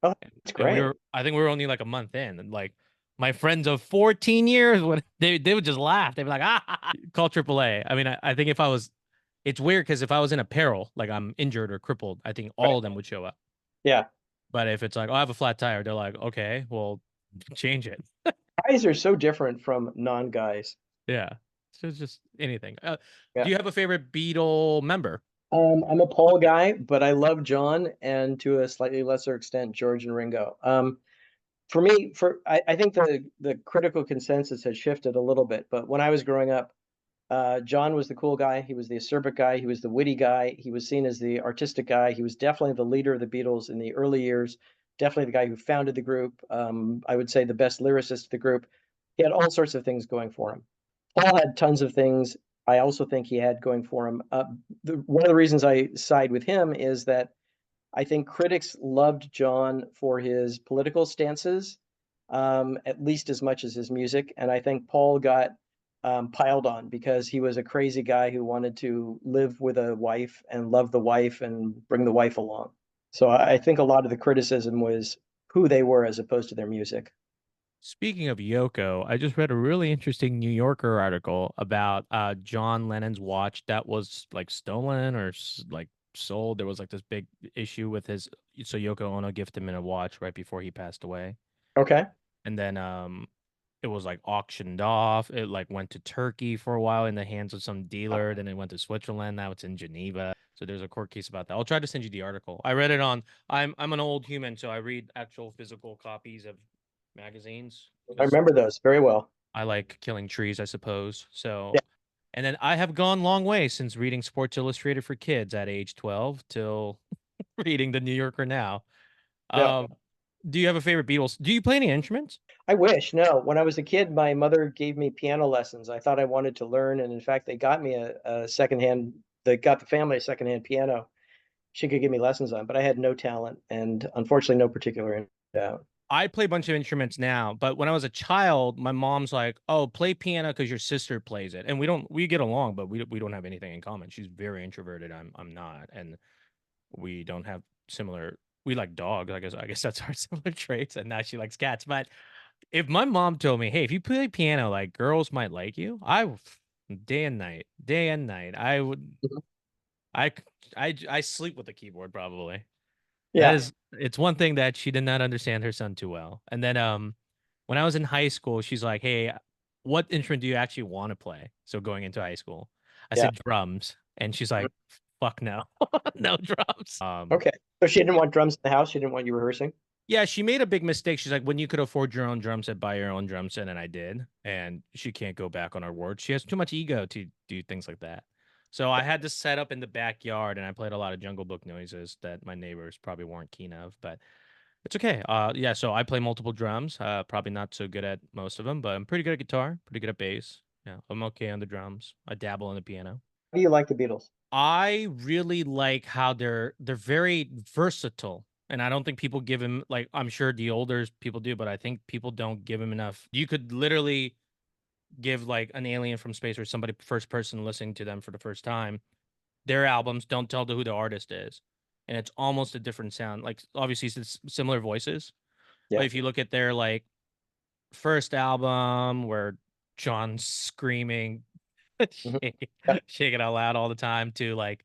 Oh,
And,
that's
and we
great.
were I think we were only like a month in, and like my friends of 14 years would they would just laugh. They'd be like, "Ah." Call AAA. I mean, I think if I was, it's weird because if I was in a peril, like I'm injured or crippled, I think all
Right.
of them would show up.
Yeah.
But if it's like, "Oh, I have a flat tire," they're like, "Okay, well, change it."
Guys are so different from non-guys.
Yeah. So it's just anything. Do
Yeah.
you have a favorite Beatle member?
I'm a Paul guy, but I love John and to a slightly lesser extent, George and Ringo. For me, I think the critical consensus has shifted a little bit, but when I was growing up, John was the cool guy. He was the acerbic guy. He was the witty guy. He was seen as the artistic guy. He was definitely the leader of the Beatles in the early years. Definitely the guy who founded the group. I would say the best lyricist of the group. He had all sorts of things going for him. Paul had tons of things I also think he had going for him. One of the reasons I side with him is that I think critics loved John for his political stances, at least as much as his music. And I think Paul got piled on because he was a crazy guy who wanted to live with a wife and love the wife and bring the wife along. So I think a lot of the criticism was who they were as opposed to their music.
Speaking of Yoko, I just read a really interesting New Yorker article about John Lennon's watch that was like stolen or like sold. There was like this big issue with his, so Yoko Ono gifted him a watch right before he passed away.
Okay.
And then it was like auctioned off. It like went to Turkey for a while in the hands of some dealer. Then it went to Switzerland. Now it's in Geneva. So there's a court case about that. I'll try to send you the article. I read it on. I'm an old human, so I read actual physical copies of magazines
I
because
remember those very well.
I like killing trees, I suppose.
Yeah.
So, and then I have gone long way since reading Sports Illustrated for kids at age 12 till reading the New Yorker now.
Yeah.
Um, do you have a favorite Beatles? Do you play any instruments?
I wish. No, when I was a kid, my mother gave me piano lessons. I thought I wanted to learn, and in fact, they got me a secondhand. They got the family a secondhand piano. She could give me lessons on, but I had no talent and unfortunately no particular Yeah.
I play a bunch of instruments now, but when I was a child, my mom's like, "Oh, play piano because your sister plays it," and we get along, but we don't have anything in common. She's very introverted. I'm not, and we don't have similar. We like dogs. I guess that's our similar traits, and now she likes cats. But if my mom told me, "Hey, if you play piano, like girls might like you," day and night, I would.
Mhm.
I I sleep with the keyboard probably. That
Yeah.
is, it's one thing that she did not understand her son too well. And then when I was in high school, she's like, "Hey, what instrument do you actually want to play?" So going into high school, I
Yeah.
said drums, and she's
Mhm.
like, "Fuck no, no drums."
Okay. So she didn't want drums in the house. She didn't want you rehearsing.
Yeah, she made a big mistake. She's like, "When you could afford your own drum set, buy your own drum set," and I did. And she can't go back on her word. She has too much ego to do things like that. So I had to set up in the backyard, and I played a lot of Jungle Book noises that my neighbors probably weren't keen of, but it's okay. Yeah, so I play multiple drums. Probably not so good at most of them, but I'm pretty good at guitar, pretty good at bass. Yeah, I'm okay on the drums. I dabble on the piano.
How do you like the Beatles?
I really like how they're very versatile. And I don't think people give him, like, I'm sure the older people do, but I think people don't give him enough. You could literally give like an alien from space or somebody first person listening to them for the first time their albums, don't tell who the artist is. And it's almost a different sound. Like obviously it's similar voices, but
Yeah.
if you look at their like first album where John's screaming,
Mhm.
shake,
Yeah.
shake it out loud all the time, to like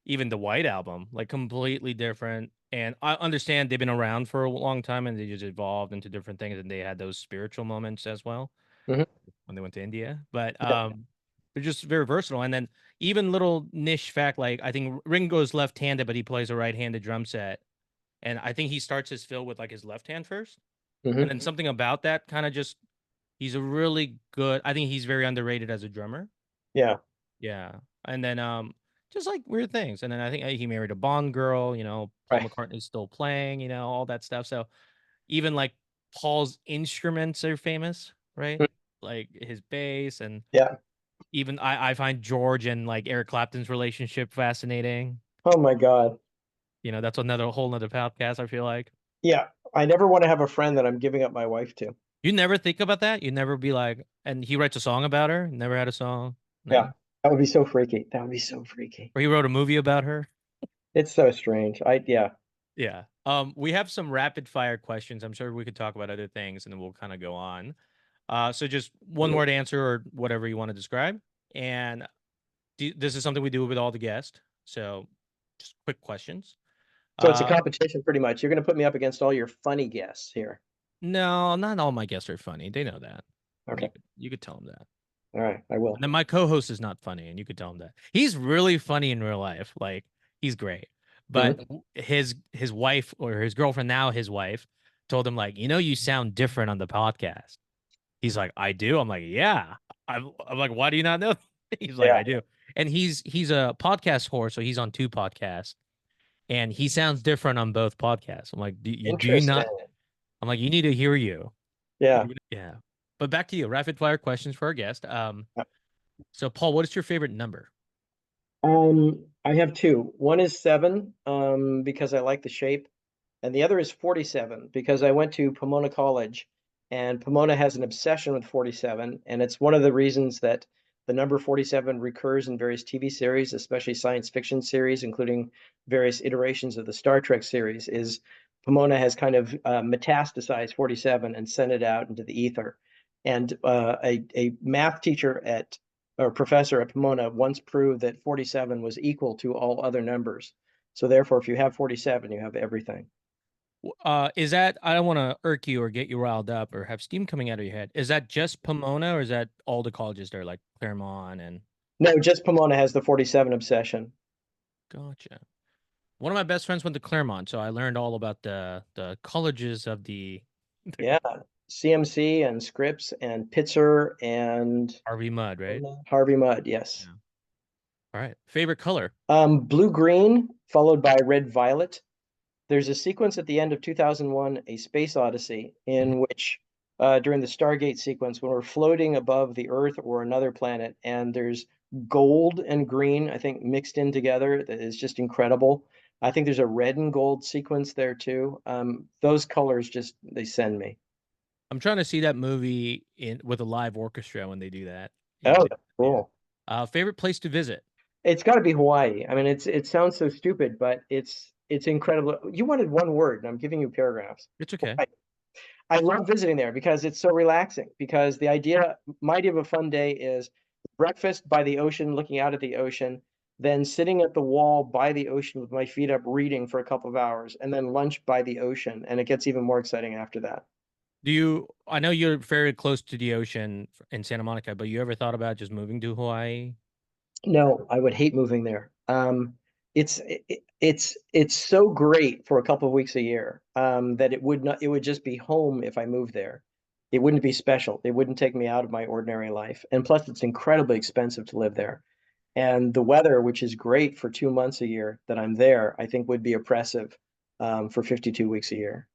even the White Album, like completely different. And I understand they've been around for a long time and they just evolved into different things, and they had those spiritual moments as well
Mhm.
when they went to India. But
Yeah.
they're just very versatile. And then even little niche fact, like I think Ringo's left-handed, but he plays a right-handed drum set. And I think he starts his fill with like his left hand first. And
Mhm.
then something about that kind of just, he's a really good, I think he's very underrated as a drummer.
Yeah.
Yeah. And then just like weird things. And then I think he married a Bond girl, Paul
Right.
McCartney's still playing, all that stuff. So even like Paul's instruments are famous, right?
Mm.
Like his bass, and
Yeah.
even I find George and like Eric Clapton's relationship fascinating.
Oh my God.
That's another whole nother podcast, I feel like.
Yeah. I never want to have a friend that I'm giving up my wife to.
You never think about that? You never be like, and he writes a song about her? Never had a song?
Yeah.
No.
That would be so freaky. That would be so freaky.
Or he wrote a movie about her?
It's so strange. Yeah.
Yeah. We have some rapid fire questions. I'm sure we could talk about other things and then we'll kind of go on. So just one word answer or whatever you want to describe. And this is something we do with all the guests. So just quick questions.
So it's a
Uh,
competition pretty much. You're going to put me up against all your funny guests here.
no, not all my guests are funny. They know that.
Okay.
You could tell them that.
All right. I
And
will.
then my co-host is not funny, and you could tell him that. He's really funny in real life. Like he's great. But
Mhm.
his wife, or his girlfriend, now his wife, told him like, you sound different on the podcast. He's like, I do. I'm like, yeah. I'm like, why do you not know? He's like,
Yeah.
I do. And he's a podcast whore, so he's on two podcasts, and he sounds different on both podcasts. I'm like, do you not?
Interesting.
I'm like, you need to hear you.
Yeah.
Yeah. But back to you. Rapid fire questions for our guest. So Paul, what is your favorite number?
I have two. One is seven, because I like the shape, and the other is 47 because I went to Pomona College, and Pomona has an obsession with 47, and it's one of the reasons that the number 47 recurs in various TV series, especially science fiction series, including various iterations of the Star Trek series. Is Pomona has kind of metastasized 47 and sent it out into the ether. And a math teacher at or professor at Pomona once proved that 47 was equal to all other numbers. So therefore, if you have 47, you have everything.
Is that, I don't want to irk you or get you riled up or have steam coming out of your head. Is that just Pomona, or is that all the colleges there, like Claremont and
No, just Pomona has the 47 obsession.
gotcha. One of my best friends went to Claremont, so I learned all about the colleges of the
Yeah. CMC and Scripps and Pitzer and
RV Mud, right?
Harvey Mudd. Yes.
Yeah. All right. Favorite color?
Blue green followed by red violet. There's a sequence at the end of 2001, A Space Odyssey,
Mhm.
in which during the Stargate sequence, when we're floating above the Earth or another planet, and there's gold and green, I think, mixed in together, that is just incredible. I think there's a red and gold sequence there too. Those colors just they send me.
I'm trying to see that movie in with a live orchestra when they do that.
Oh,
Usually,
that's
yeah.
cool.
Favorite place to visit?
It's got to be Hawaii. I mean, it sounds so stupid, but it's incredible. You wanted one word, and I'm giving you paragraphs.
It's okay.
I love visiting there because it's so relaxing. Because my idea of a fun day is breakfast by the ocean, looking out at the ocean, then sitting at the wall by the ocean with my feet up reading for a couple of hours, and then lunch by the ocean. And it gets even more exciting after that.
I know you're very close to the ocean in Santa Monica, but you ever thought about just moving to Hawaii?
No, I would hate moving there. It's so great for a couple of weeks a year that it would just be home if I moved there. It wouldn't be special. It wouldn't take me out of my ordinary life. And plus, it's incredibly expensive to live there. And the weather, which is great for 2 months a year that I'm there, I think would be oppressive for 52 weeks a year.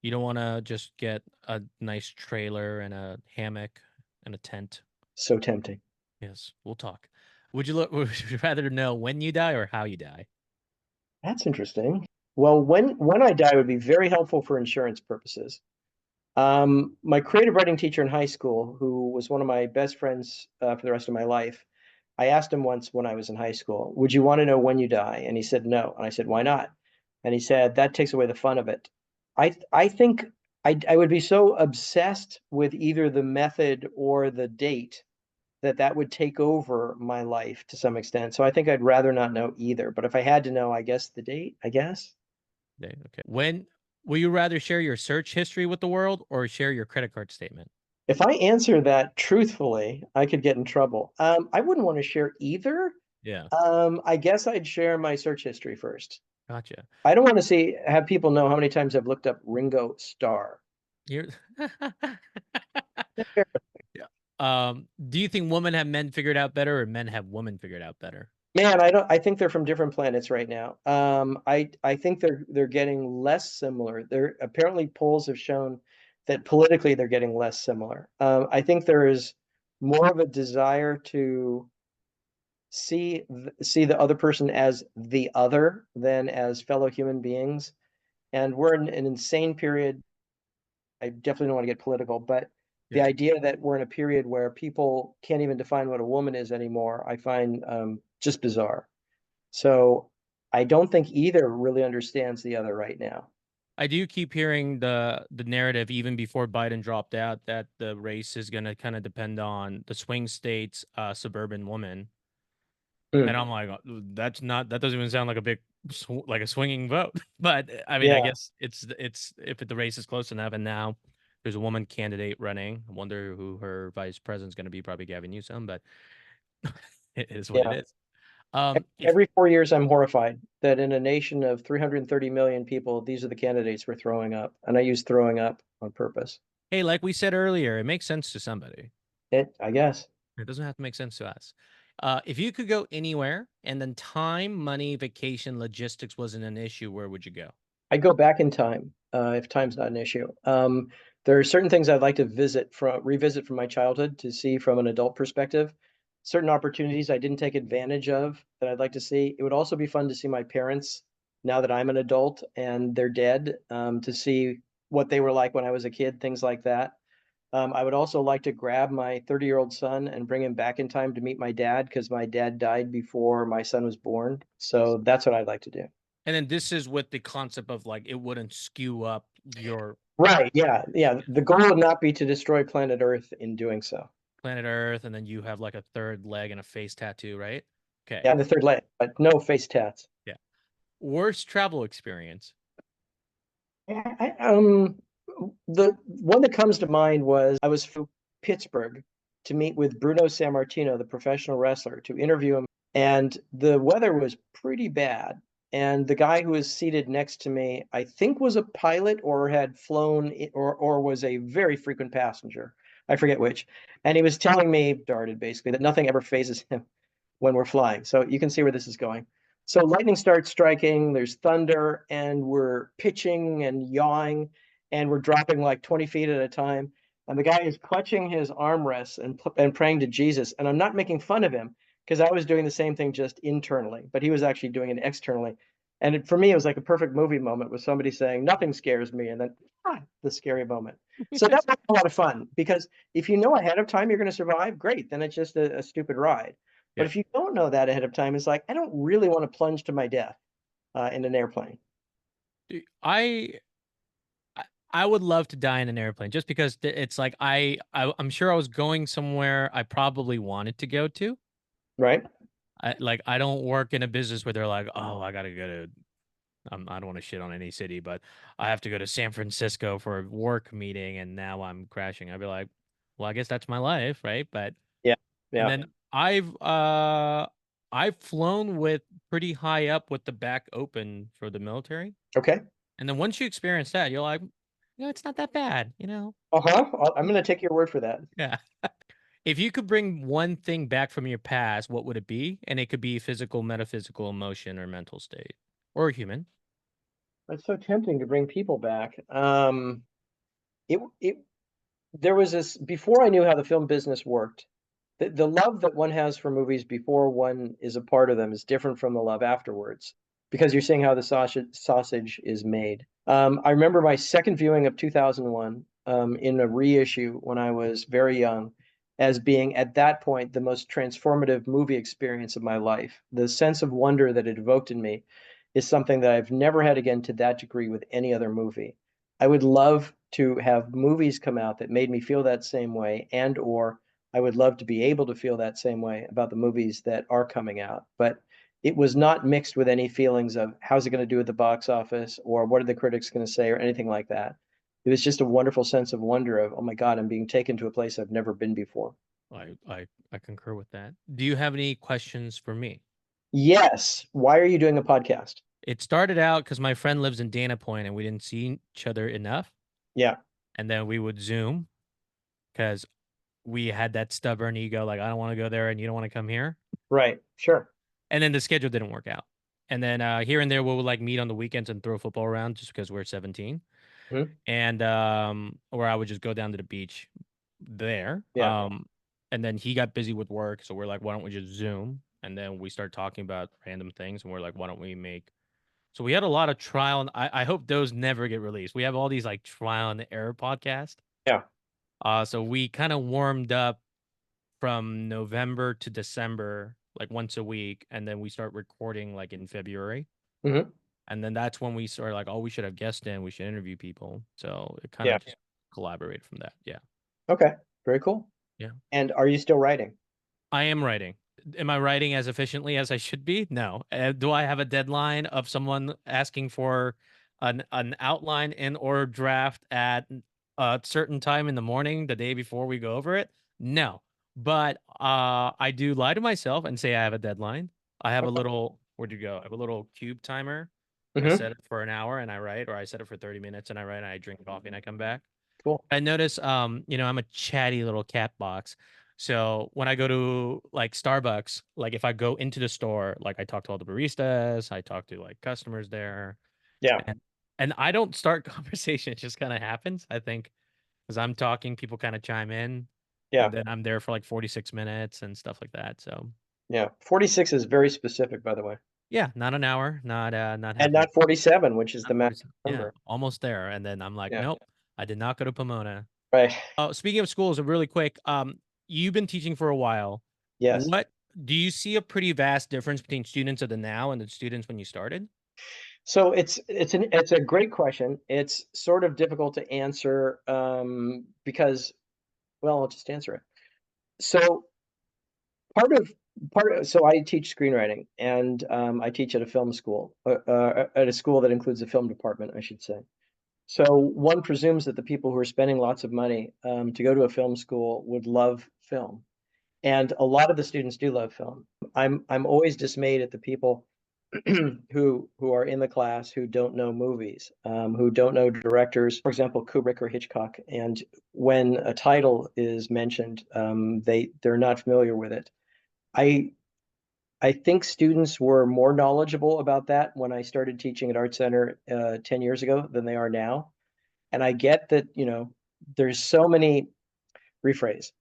You don't want to just get a nice trailer and a hammock and a tent?
So tempting.
Yes, we'll talk. Would you rather know when you die or how you die?
That's interesting. Well, when I die would be very helpful for insurance purposes. My creative writing teacher in high school, who was one of my best friends for the rest of my life, I asked him once when I was in high school, "Would you want to know when you die?" And he said no. And I said, "Why not?" And he said, "That takes away the fun of it." I think I would be so obsessed with either the method or the date that that would take over my life to some extent. So I think I'd rather not know either. But if I had to know, I guess the date, I guess.
Okay. When will you rather share your search history with the world or share your credit card statement?
If I answer that truthfully, I could get in trouble. I wouldn't want to share either.
Yeah,
I guess I'd share my search history first.
gotcha.
I don't want to have people know how many times I've looked up Ringo Starr.
You're yeah. Do you think women have men figured out better or men have women figured out better?
Man, I think they're from different planets right now. I think they're getting less similar. They're apparently polls have shown that politically they're getting less similar. I think there is more of a desire to see the other person as the other than as fellow human beings. And we're in an insane period. I definitely don't want to get political, but the
Yeah.
idea that we're in a period where people can't even define what a woman is anymore, I find just bizarre. So I don't think either really understands the other right now.
I do keep hearing the narrative even before Biden dropped out that the race is going to kind of depend on the swing states, suburban woman. And
Hmm.
I'm like, that doesn't even sound like a big like a swinging vote. But I mean, I
Yeah,
guess it's if the race is close enough, and now there's a woman candidate running. I wonder who her vice president's going to be. Probably Gavin Newsom, but it is what it
yeah.
is. If
Every 4 years, I'm horrified that in a nation of 330 million people, these are the candidates we're throwing up. And I use throwing up on purpose.
Hey, like we said earlier, it makes sense to somebody.
I guess.
It doesn't have to make sense to us. If you could go anywhere and then time, money, vacation, logistics wasn't an issue, where would you go?
I'd go back in time if time's not an issue. There are certain things I'd like to revisit from my childhood to see from an adult perspective. Certain opportunities I didn't take advantage of that I'd like to see. It would also be fun to see my parents now that I'm an adult and they're dead, to see what they were like when I was a kid, things like that. I would also like to grab my 30-year-old son and bring him back in time to meet my dad because my dad died before my son was born. So that's what I'd like to do.
And then this is with the concept of like it wouldn't skew up your
Right. Yeah. Yeah. The goal would not be to destroy planet Earth in doing so.
planet Earth, and then you have like a third leg and a face tattoo, right? Okay.
Yeah. The third leg, but no face tats.
Yeah. Worst travel experience.
Yeah, the one that comes to mind was I was from Pittsburgh to meet with Bruno Sammartino, the professional wrestler, to interview him. And the weather was pretty bad. And the guy who was seated next to me, I think was a pilot or had flown or was a very frequent passenger. I forget which. And he was telling me, darted basically, that nothing ever phases him when we're flying. So you can see where this is going. So lightning starts striking, there's thunder, and we're pitching and yawing, and we're dropping like 20 feet at a time. And the guy is clutching his armrests and praying to Jesus. And I'm not making fun of him because I was doing the same thing just internally, but he was actually doing it externally. And for me, it was like a perfect movie moment with somebody saying, "Nothing scares me," and then the scary moment. So that's a lot of fun because if you know ahead of time you're going to survive, great. Then it's just a stupid ride. But
Yeah.
if you don't know that ahead of time, it's like I don't really want to plunge to my death in an airplane.
Dude, I would love to die in an airplane just because it's like I'm sure I was going somewhere I probably wanted to go to.
Right?
I don't work in a business where they're like, oh, I gotta go to. I don't want to shit on any city, but I have to go to San Francisco for a work meeting, and now I'm crashing. I'd be like, well, I guess that's my life, right? But
Yeah.
and
Yeah.
then I've flown with pretty high up with the back open for the military,
Okay.
and then once you experience that, you're like, it's not that bad,
Uh-huh. I'm going to take your word for that.
Yeah. If you could bring one thing back from your past, what would it be? And it could be physical, metaphysical, emotion, or mental state, or human.
It's so tempting to bring people back. It there was this before I knew how the film business worked. The love that one has for movies before one is a part of them is different from the love afterwards because you're seeing how the sausage is made. I remember my second viewing of 2001 in a reissue when I was very young as being at that point the most transformative movie experience of my life. The sense of wonder that it evoked in me is something that I've never had again to that degree with any other movie. I would love to have movies come out that made me feel that same way and or I would love to be able to feel that same way about the movies that are coming out. But it was not mixed with any feelings of how's it going to do at the box office or what are the critics going to say or anything like that. It was just a wonderful sense of wonder of, oh my God, I'm being taken to a place I've never been before.
I concur with that. Do you have any questions for me?
Yes. Why are you doing a podcast?
It started out because my friend lives in Dana Point and we didn't see each other enough.
Yeah.
And then we would Zoom because we had that stubborn ego, like, I don't want to go there and you don't want to come here.
Right. Sure.
And then the schedule didn't work out. And then here and there we'll like meet on the weekends and throw football around just because we're 17.
Mhm.
And or I would just go down to the beach there.
Yeah.
And then he got busy with work, so we're like, why don't we just Zoom? And then we start talking about random things, and we're like, why don't we make? So we had a lot of trial, and I hope those never get released. We have all these like trial and error podcast.
Yeah.
So we kind of warmed up from November to December, like once a week, and then we start recording like in February.
Hmm.
And then that's when we started like, oh, we should have guests in, we should interview people. So it kind
Yeah.
of just collaborated from that. Yeah.
Okay. Very cool.
Yeah.
And are you still writing?
I am writing. Am I writing as efficiently as I should be? No. Do I have a deadline of someone asking for an outline and or draft at a certain time in the morning the day before we go over it? No. But I do lie to myself and say I have a deadline. I have a
Okay.
little where'd you go? I have a little cube timer. I
Hmm.
set it for an hour and I write, or I set it for 30 minutes and I write and I drink coffee and I come back.
Cool.
I notice, I'm a chatty little cat box. So when I go to like Starbucks, like if I go into the store, like I talk to all the baristas, I talk to like customers there,
Yeah.
and and I don't start conversation. It just kind of happens. I think because I'm talking, people kind of chime in, and
Yeah.
then I'm there for like 46 minutes and stuff like that. So
Yeah. 46 is very specific, by the way.
yeah, not an hour, not
And
half an hour,
not 47, which is the
not
magic
47. Yeah,
number.
almost there. And then I'm like,
Yeah.
nope, I did not go to Pomona.
Right.
Oh, speaking of schools, really quick, you've been teaching for a while.
Yes.
What do you see a pretty vast difference between students of the now and the students when you started?
So it's a great question. It's sort of difficult to answer because, well, I'll just answer it. So part of so I teach screenwriting and I teach at a film school, at a school that includes a film department, I should say. So one presumes that the people who are spending lots of money to go to a film school would love film. And a lot of the students do love film. I'm always dismayed at the people who are in the class who don't know movies, who don't know directors, for example, Kubrick or Hitchcock. And when a title is mentioned, they're not familiar with it. I I think students were more knowledgeable about that when I started teaching at Art Center 10 years ago than they are now. And I get that, there's so many rephrase.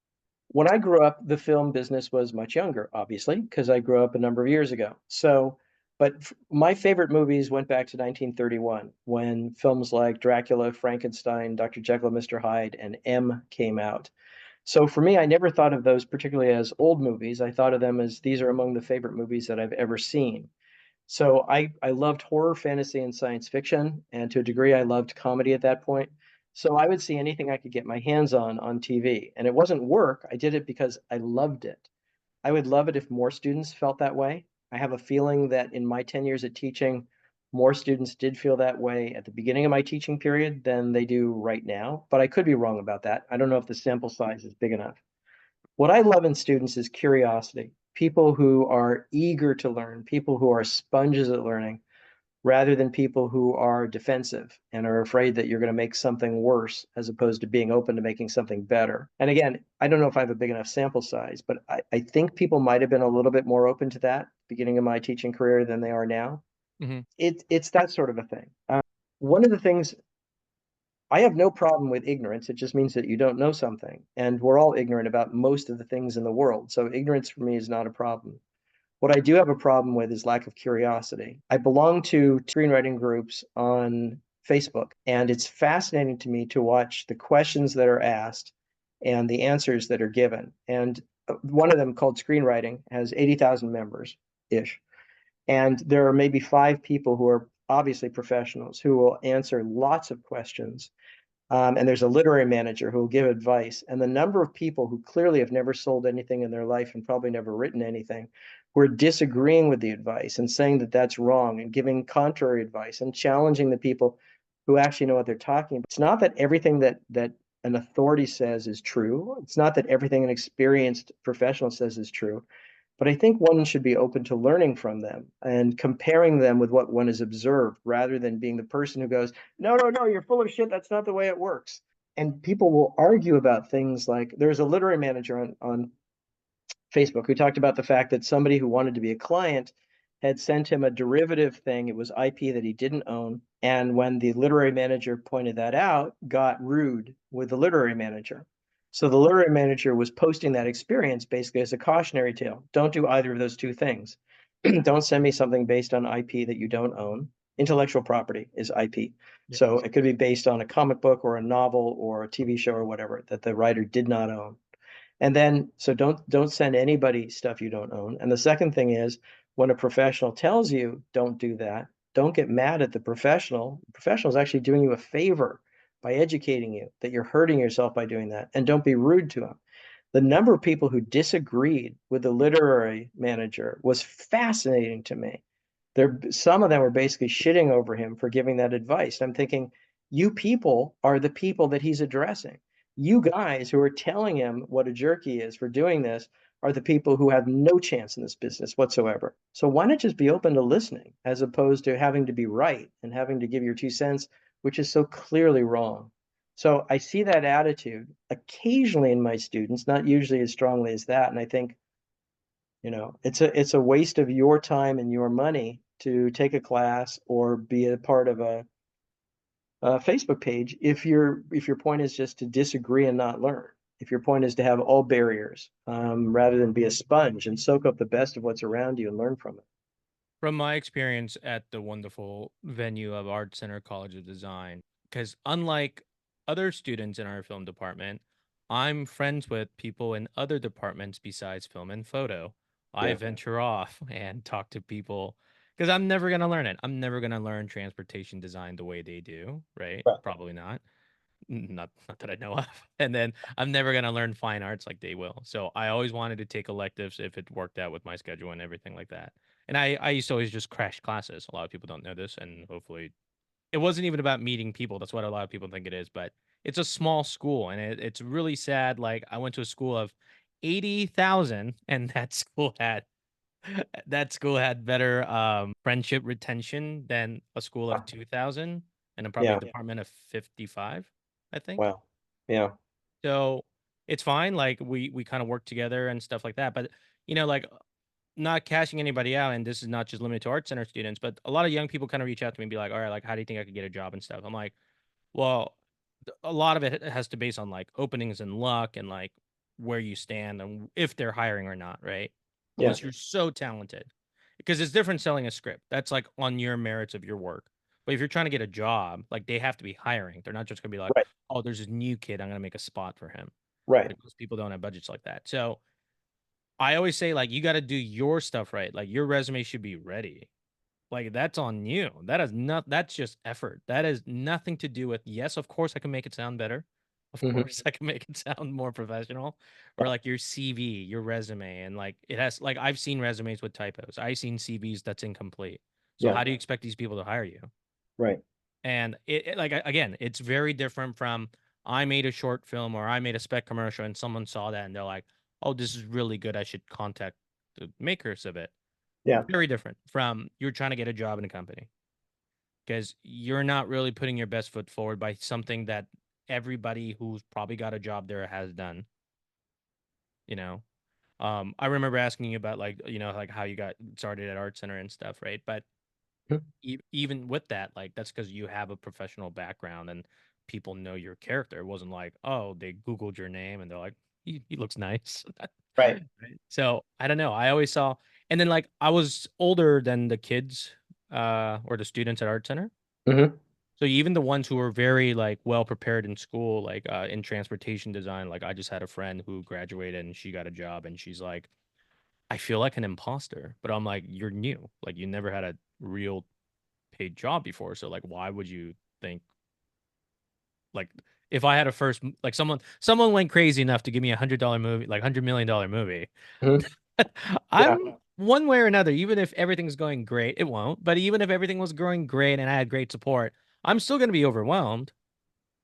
When I grew up, the film business was much younger, obviously, because I grew up a number of years ago. So But my favorite movies went back to 1931 when films like Dracula, Frankenstein, Dr. Jekyll and Mr. Hyde, and M came out. So for me, I never thought of those particularly as old movies. I thought of them as these are among the favorite movies that I've ever seen. So I loved horror, fantasy, and science fiction, and to a degree, I loved comedy at that point. So I would see anything I could get my hands on TV, and it wasn't work. I did it because I loved it. I would love it if more students felt that way. I have a feeling that in my 10 years of teaching, more students did feel that way at the beginning of my teaching period than they do right now, but I could be wrong about that. I don't know if the sample size is big enough. What I love in students is curiosity, people who are eager to learn, people who are sponges at learning, rather than people who are defensive and are afraid that you're going to make something worse as opposed to being open to making something better. And again, I don't know if I have a big enough sample size, but I think people might have been a little bit more open to that beginning of my teaching career than they are now.
Hmm.
It's that sort of a thing. One of the things I have no problem with ignorance. It just means that you don't know something. And we're all ignorant about most of the things in the world. So ignorance for me is not a problem. What I do have a problem with is lack of curiosity. I belong to screenwriting groups on Facebook, and it's fascinating to me to watch the questions that are asked and the answers that are given. And one of them, called Screenwriting, has 80,000 members ish. And there are maybe five people who are obviously professionals who will answer lots of questions, and there's a literary manager who will give advice. And the number of people who clearly have never sold anything in their life and probably never written anything, who are disagreeing with the advice and saying that that's wrong and giving contrary advice and challenging the people who actually know what they're talking about. It's not that everything that an authority says is true. It's not that everything an experienced professional says is true. But I think one should be open to learning from them and comparing them with what one has observed rather than being the person who goes, no, no, no, you're full of shit. That's not the way it works. And people will argue about things like there's a literary manager on Facebook who talked about the fact that somebody who wanted to be a client had sent him a derivative thing. It was IP that he didn't own. And when the literary manager pointed that out, got rude with the literary manager. So the literary manager was posting that experience basically as a cautionary tale. Don't do either of those two things. Don't send me something based on IP that you don't own. Intellectual property is IP.
Yep.
So it could be based on a comic book or a novel or a TV show or whatever that the writer did not own. And then, so don't send anybody stuff you don't own. And the second thing is, when a professional tells you don't do that, don't get mad at the professional. The professional is actually doing you a favor by educating you that you're hurting yourself by doing that. And don't be rude to them. The number of people who disagreed with the literary manager was fascinating to me. Some of them were basically shitting over him for giving that advice. I'm thinking, you people are the people that he's addressing. You guys who are telling him what a jerk he is for doing this are the people who have no chance in this business whatsoever. So why not just be open to listening as opposed to having to be right and having to give your 2 cents, which is so clearly wrong. So I see that attitude occasionally in my students, not usually as strongly as that. And I think, it's a waste of your time and your money to take a class or be a part of a Facebook page if your point is just to disagree and not learn. If your point is to have all barriers, rather than be a sponge and soak up the best of what's around you and learn from it.
From my experience at the wonderful venue of Art Center College of Design, because unlike other students in our film department, I'm friends with people in other departments besides film and photo. I
Yeah,
venture off and talk to people because I'm never going to learn it. I'm never going to learn transportation design the way they do, right?
right.
Probably not. Not that I know of. And then I'm never gonna learn fine arts like they will. So I always wanted to take electives if it worked out with my schedule and everything like that. And I used to always just crash classes. A lot of people don't know this, and hopefully it wasn't even about meeting people. That's what a lot of people think it is, but it's a small school and it's really sad. Like I went to a school of 80,000 and that school had better friendship retention than a school of 2,000 and then probably a
Yeah.
department of 55, I think.
Wow. Yeah.
So it's fine. Like we kind of work together and stuff like that. But like not cashing anybody out, and this is not just limited to art center students, but a lot of young people kind of reach out to me and be like, all right, like how do you think I could get a job and stuff? I'm like, well, a lot of it has to base on like openings and luck and like where you stand and if they're hiring or not, right?
Yeah.
Unless you're so talented. because it's different selling a script. That's like on your merits of your work. But if you're trying to get a job, like they have to be hiring. They're not just gonna be like,
Right.
oh, there's this new kid, I'm gonna make a spot for him.
Right.
Like most people don't have budgets like that. So I always say like you got to do your stuff right. Like your resume should be ready. Like that's on you. That is not that's just effort. That has nothing to do with yes, of course I can make it sound better. Of
Hmm.
course I can make it sound more professional. Or like your CV, your resume, and like it has like I've seen resumes with typos. I've seen CVs that's incomplete. So
Yeah.
how do you expect these people to hire you?
Right.
And like again, it's very different from I made a short film or I made a spec commercial and someone saw that and they're like, "Oh, this is really good. I should contact the makers of it."
Yeah.
Very different from you're trying to get a job in a company because you're not really putting your best foot forward by something that everybody who's probably got a job there has done, you know. I remember asking you about like, like how you got started at Art Center and stuff, right? But
Mhm.
even with that, like that's because you have a professional background and people know your character. It wasn't like, oh, they Googled your name and they're like, he looks nice.
Right.
Right? So I don't know. I always saw, and then like I was older than the kids, or the students at Art Center.
Hmm.
So even the ones who were very like well prepared in school, like in transportation design, like I just had a friend who graduated and she got a job and she's like, I feel like an imposter, but I'm like, you're new, like you never had a real paid job before. So like, why would you think like if I had a first like someone went crazy enough to give me $100 movie, like $100 million movie,
Hmm. Yeah.
I'm one way or another, even if everything's going great, it won't. But even if everything was going great and I had great support, I'm still gonna be overwhelmed.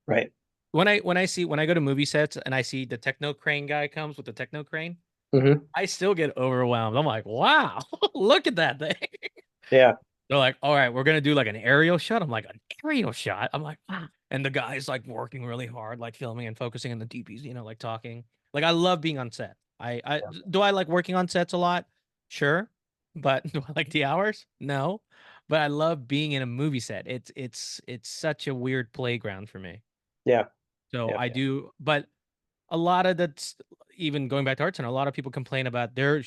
Right.
When I go to movie sets and I see the techno crane guy comes with the techno crane,
Hmm.
I still get overwhelmed. I'm like, wow, look at that thing.
Yeah.
They're like, all right, we're gonna do like an aerial shot. I'm like, an aerial shot. I'm like, wow. And the guy's like working really hard, like filming and focusing on the DPs, like talking. Like I love being on set. I
Yeah.
do I like working on sets a lot? Sure. But do I like the hours? No. But I love being in a movie set. It's such a weird playground for me.
Yeah.
So
Yeah.
I do, but a lot of that's even going back to Art Center, a lot of people complain about their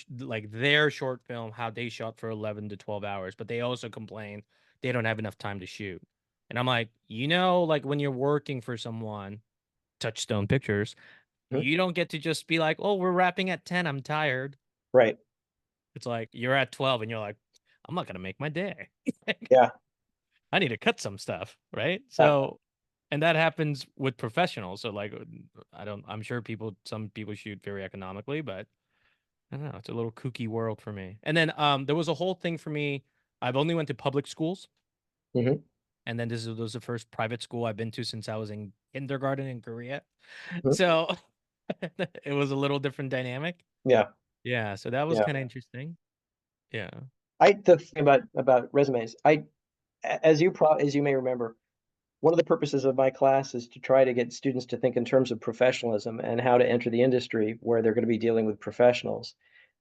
short film, how they shot for 11 to 12 hours, but they also complain they don't have enough time to shoot. And I'm like, like when you're working for someone, Touchstone Pictures,
Mhm.
you don't get to just be like, oh, we're wrapping at 10, I'm tired.
Right.
It's like you're at 12 and you're like, I'm not gonna make my day.
Yeah.
I need to cut some stuff, right?
Yeah.
So, and that happens with professionals. So like I'm sure some people shoot very economically, but I don't know. It's a little kooky world for me. And then there was a whole thing for me. I've only went to public schools,
Hmm.
and then this was the first private school I've been to since I was in kindergarten in Korea.
Hmm.
So it was a little different dynamic.
Yeah.
Yeah, so that was
Yeah.
kind of interesting. Yeah.
The thing about resumes, as you may remember, one of the purposes of my class is to try to get students to think in terms of professionalism and how to enter the industry where they're going to be dealing with professionals.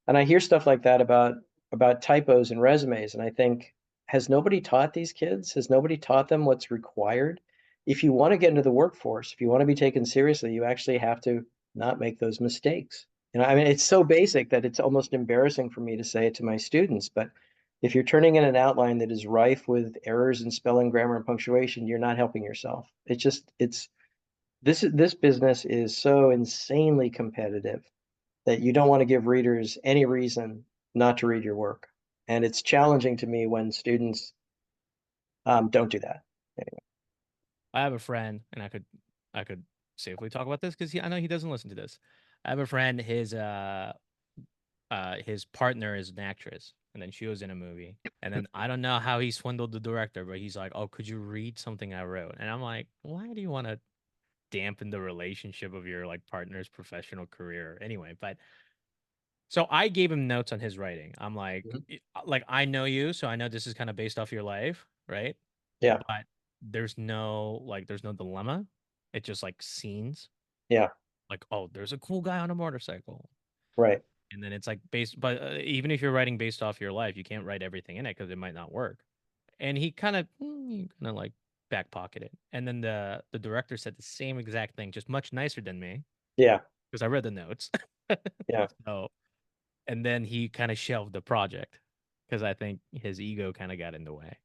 And I hear stuff like that about typos and resumes, and I think, has nobody taught these kids? Has nobody taught them what's required? If you want to get into the workforce, if you want to be taken seriously, you actually have to not make those mistakes. I mean, it's so basic that it's almost embarrassing for me to say it to my students, but if you're turning in an outline that is rife with errors in spelling, grammar, and punctuation, you're not helping yourself. It's this business is so insanely competitive that you don't want to give readers any reason not to read your work. And it's challenging to me when students don't do that. Anyway.
I have a friend, and I could safely talk about this because I know he doesn't listen to this. I have a friend, his partner is an actress, and then she was in a movie. And then I don't know how he swindled the director, but he's like, "Oh, could you read something I wrote?" And I'm like, "Why do you want to dampen the relationship of your like partner's professional career?" Anyway, but so I gave him notes on his writing. I'm like,
Mhm.
like I know you, so I know this is kind of based off your life, right?
Yeah,
But there's no dilemma. It's just like scenes.
yeah,
Like, oh, there's a cool guy on a motorcycle.
right.
And then it's like based, but even if you're writing based off your life, you can't write everything in it because it might not work. And he kind of like back pocketed. And then the director said the same exact thing, just much nicer than me
Yeah,
because I read the notes.
yeah,
So, and then he kind of shelved the project. because I think his ego kind of got in the way.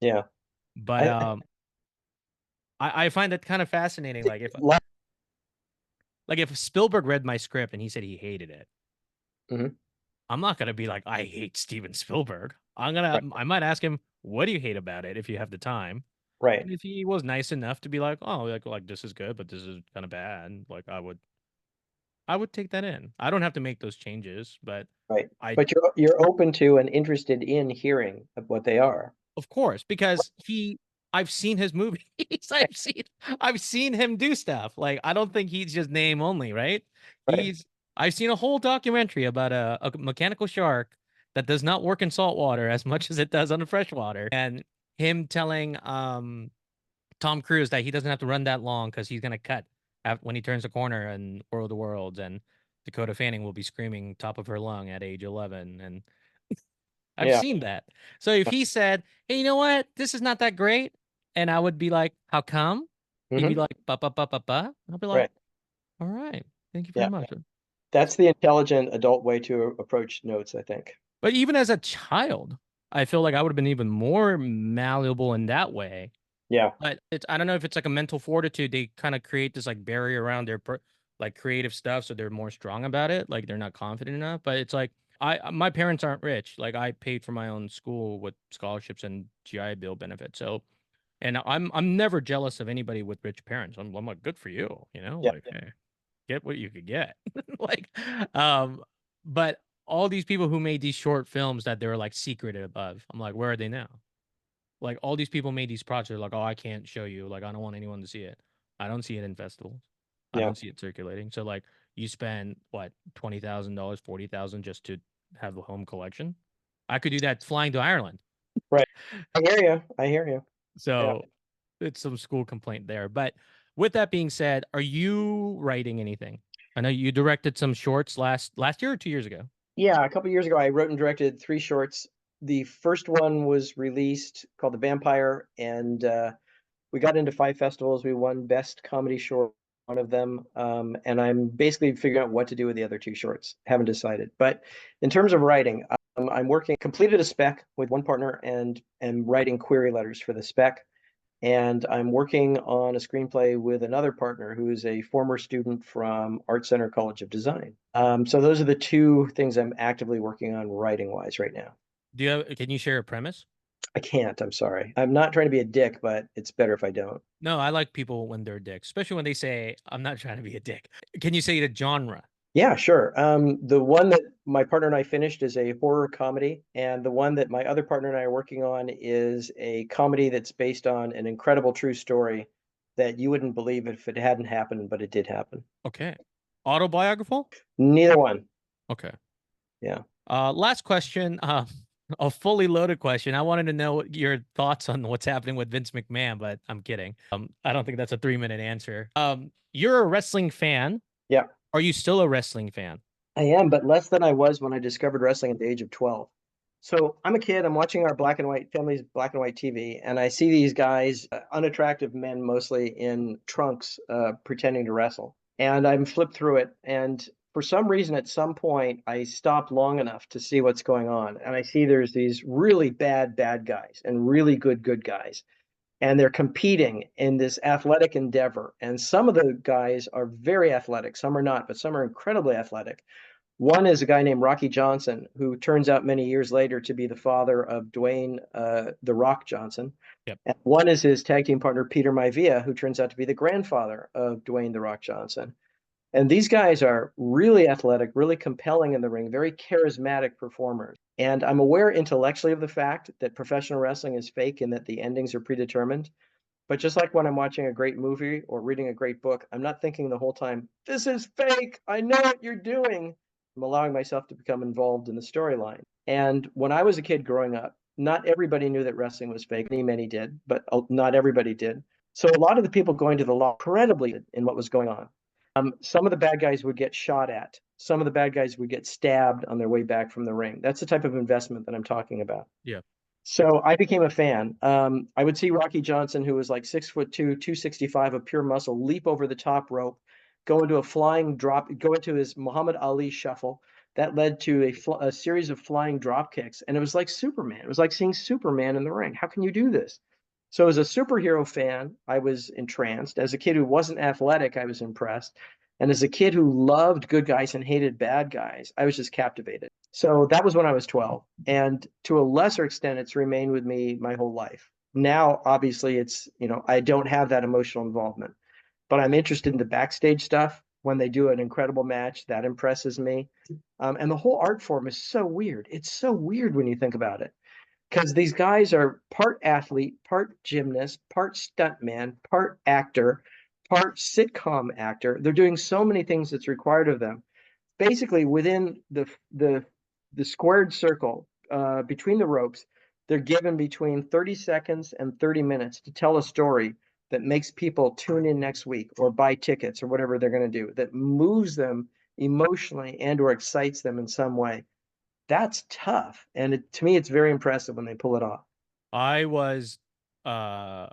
Yeah.
But
I
I find that kind of fascinating.
lot
Like if Spielberg read my script and he said he hated it,
Mhm.
I'm not gonna be like, I hate Steven Spielberg.
Right.
I might ask him, what do you hate about it if you have the time?
Right.
And if he was nice enough to be like, oh, like this is good, but this is kind of bad, like I would take that in. I don't have to make those changes, but
Right.
I
But you're open to and interested in hearing of what they are.
of course, because I've seen his movies. I've seen him do stuff. Like I don't think he's just name only, right?
Right.
He's I've seen a whole documentary about a mechanical shark that does not work in salt water as much as it does on the freshwater. And him telling Tom Cruise that he doesn't have to run that long because he's gonna cut when he turns the corner in World of Worlds, and Dakota Fanning will be screaming top of her lung at age 11. And I've
Yeah.
seen that. So if he said, "Hey, you know what? This is not that great," and I would be like, "How come?" He'd be
Hmm.
like, "Ba ba ba ba ba." I'll be like,
Right.
"All right, thank you very
Yeah.
much."
That's the intelligent adult way to approach notes, I think.
But even as a child, I feel like I would have been even more malleable in that way.
Yeah.
But I don't know if it's like a mental fortitude. They kind of create this like barrier around their like creative stuff, so they're more strong about it. Like they're not confident enough. But it's like my parents aren't rich. Like I paid for my own school with scholarships and GI Bill benefits. So and I'm never jealous of anybody with rich parents. I'm like, good for you,
Yeah.
like, hey, get what you could get. Like, um, but all these people who made these short films that they were like secretive of, I'm like, where are they now? Like all these people made these projects, like, oh, I can't show you. Like, I don't want anyone to see it. I don't see it in festivals. I
Yeah.
don't see it circulating. So like you spend what, $20,000, 40,000 just to have the home collection. I could do that flying to Ireland.
Right. I hear you. I hear you. Yeah.
So it's some school complaint there. But with that being said, are you writing anything? I know you directed some shorts last year or 2 years ago.
Yeah. A couple years ago, I wrote and directed 3 shorts. The first one was released called The Vampire, and we got into 5 festivals. We won Best Comedy Short, one of them. And I'm basically figuring out what to do with the other 2 shorts. Haven't decided. But in terms of writing, I'm completed a spec with one partner and am writing query letters for the spec. And I'm working on a screenplay with another partner who is a former student from Art Center College of Design. So those are the 2 things I'm actively working on writing wise right now.
Can you share a premise?
I can't, I'm sorry. I'm not trying to be a dick, but it's better if I don't.
No, I like people when they're dicks, especially when they say, I'm not trying to be a dick. Can you say the genre?
Yeah, sure. The one that my partner and I finished is a horror comedy, and the one that my other partner and I are working on is a comedy that's based on an incredible true story that you wouldn't believe if it hadn't happened, but it did happen.
Okay. Autobiographical?
Neither one.
Okay.
Yeah.
Last question. A fully loaded question. I wanted to know your thoughts on what's happening with Vince McMahon, but I'm kidding. I don't think that's a 3-minute answer. You're a wrestling fan.
Yeah.
Are you still a wrestling fan?
I am, but less than I was when I discovered wrestling at the age of 12. So I'm a kid, I'm watching our black and white family's black and white TV, and I see these guys, unattractive men mostly in trunks, pretending to wrestle. And I'm flipped through it, and for some reason, at some point, I stop long enough to see what's going on, and I see there's these really bad guys and really good guys, and they're competing in this athletic endeavor. And some of the guys are very athletic, some are not, but some are incredibly athletic. One is a guy named Rocky Johnson, who turns out many years later to be the father of Dwayne The Rock Johnson.
Yep.
And one is his tag team partner, Peter Maivia, who turns out to be the grandfather of Dwayne The Rock Johnson. And these guys are really athletic, really compelling in the ring, very charismatic performers. And I'm aware intellectually of the fact that professional wrestling is fake and that the endings are predetermined. But just like when I'm watching a great movie or reading a great book, I'm not thinking the whole time, this is fake. I know what you're doing. I'm allowing myself to become involved in the storyline. And when I was a kid growing up, not everybody knew that wrestling was fake. Many did, but not everybody did. So a lot of the people going to the law incredibly in what was going on. Some of the bad guys would get shot at. Some of the bad guys would get stabbed on their way back from the ring. That's the type of investment that I'm talking about.
Yeah.
So I became a fan. I would see Rocky Johnson, who was like 6'2", 265 of pure muscle, leap over the top rope, go into a flying drop, go into his Muhammad Ali shuffle, that led to a series of flying drop kicks, and it was like Superman. It was like seeing Superman in the ring. How can you do this? So as a superhero fan, I was entranced. As a kid who wasn't athletic, I was impressed. And as a kid who loved good guys and hated bad guys, I was just captivated. So that was when I was 12. And to a lesser extent, it's remained with me my whole life. Now, obviously, it's, I don't have that emotional involvement, but I'm interested in the backstage stuff. When they do an incredible match, that impresses me. And the whole art form is so weird. It's so weird when you think about it, because these guys are part athlete, part gymnast, part stuntman, part actor, part sitcom actor. They're doing so many things that's required of them. Basically, within the squared circle between the ropes, they're given between 30 seconds and 30 minutes to tell a story that makes people tune in next week or buy tickets or whatever they're going to do, that moves them emotionally and or excites them in some way. That's tough. And to me, it's very impressive when they pull it off.
I was, I'm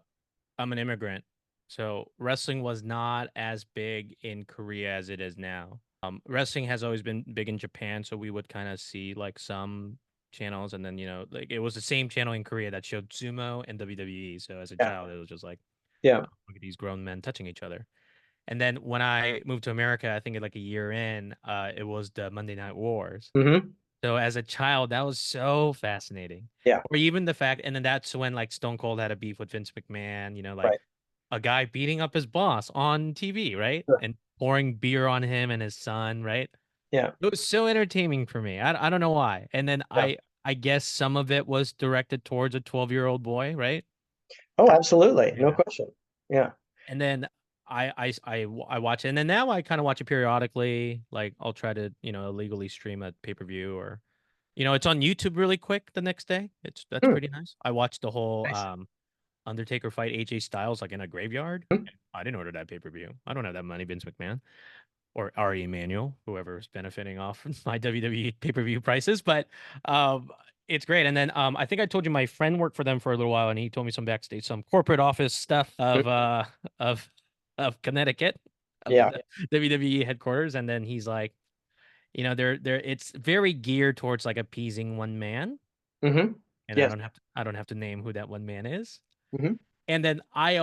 an immigrant, so wrestling was not as big in Korea as it is now. Wrestling has always been big in Japan, so we would kind of see like some channels, and then like it was the same channel in Korea that showed sumo and WWE. So as a
Yeah.
child, it was just like,
Yeah.
wow, look at these grown men touching each other. And then when I moved to America, I think like a year in, it was the Monday Night Wars.
Hmm.
So as a child, that was so fascinating.
Yeah.
Or even the fact, and then that's when like Stone Cold had a beef with Vince McMahon, like
Right.
a guy beating up his boss on TV, right?
Sure.
And pouring beer on him and his son, right?
Yeah.
It was so entertaining for me. I don't know why. And then
Yeah.
I guess some of it was directed towards a 12-year-old boy, right?
Oh, absolutely. No
Yeah.
question. Yeah.
And then I watch it, and then now I kind of watch it periodically. Like I'll try to illegally stream a pay-per-view, or it's on YouTube really quick the next day. That's
Hmm.
pretty nice. I watched the whole
Nice.
Undertaker fight AJ Styles like in a graveyard.
Hmm.
I didn't order that pay-per-view. I don't have that money, Vince McMahon or Ari Emanuel, whoever's benefiting off my WWE pay-per-view prices. But um, it's great. And then I think I told you my friend worked for them for a little while, and he told me some backstage, some corporate office stuff
Hmm.
of of Connecticut, of
Yeah.
the WWE headquarters. And then he's like, they're it's very geared towards like appeasing one man.
Hmm.
And
Yes.
I don't have to name who that one man is.
Hmm.
And then I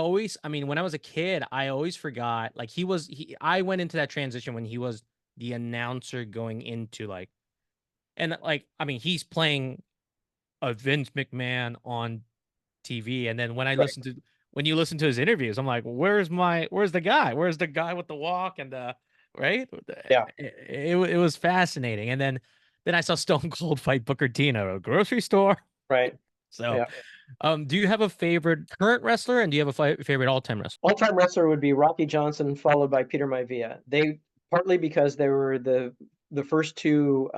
mean, when I was a kid, I always forgot, like I went into that transition when he was the announcer going into like, and like, I mean, he's playing a Vince McMahon on TV. And then
Right.
when you listen to his interviews, I'm like, where's the guy? Where's the guy with the walk and the, right?
Yeah.
It was fascinating. And then I saw Stone Cold fight Booker T in a grocery store.
Right.
So,
Yeah.
do you have a favorite current wrestler, and do you have a favorite all-time wrestler?
All-time wrestler would be Rocky Johnson, followed by Peter Maivia. They partly because they were the first two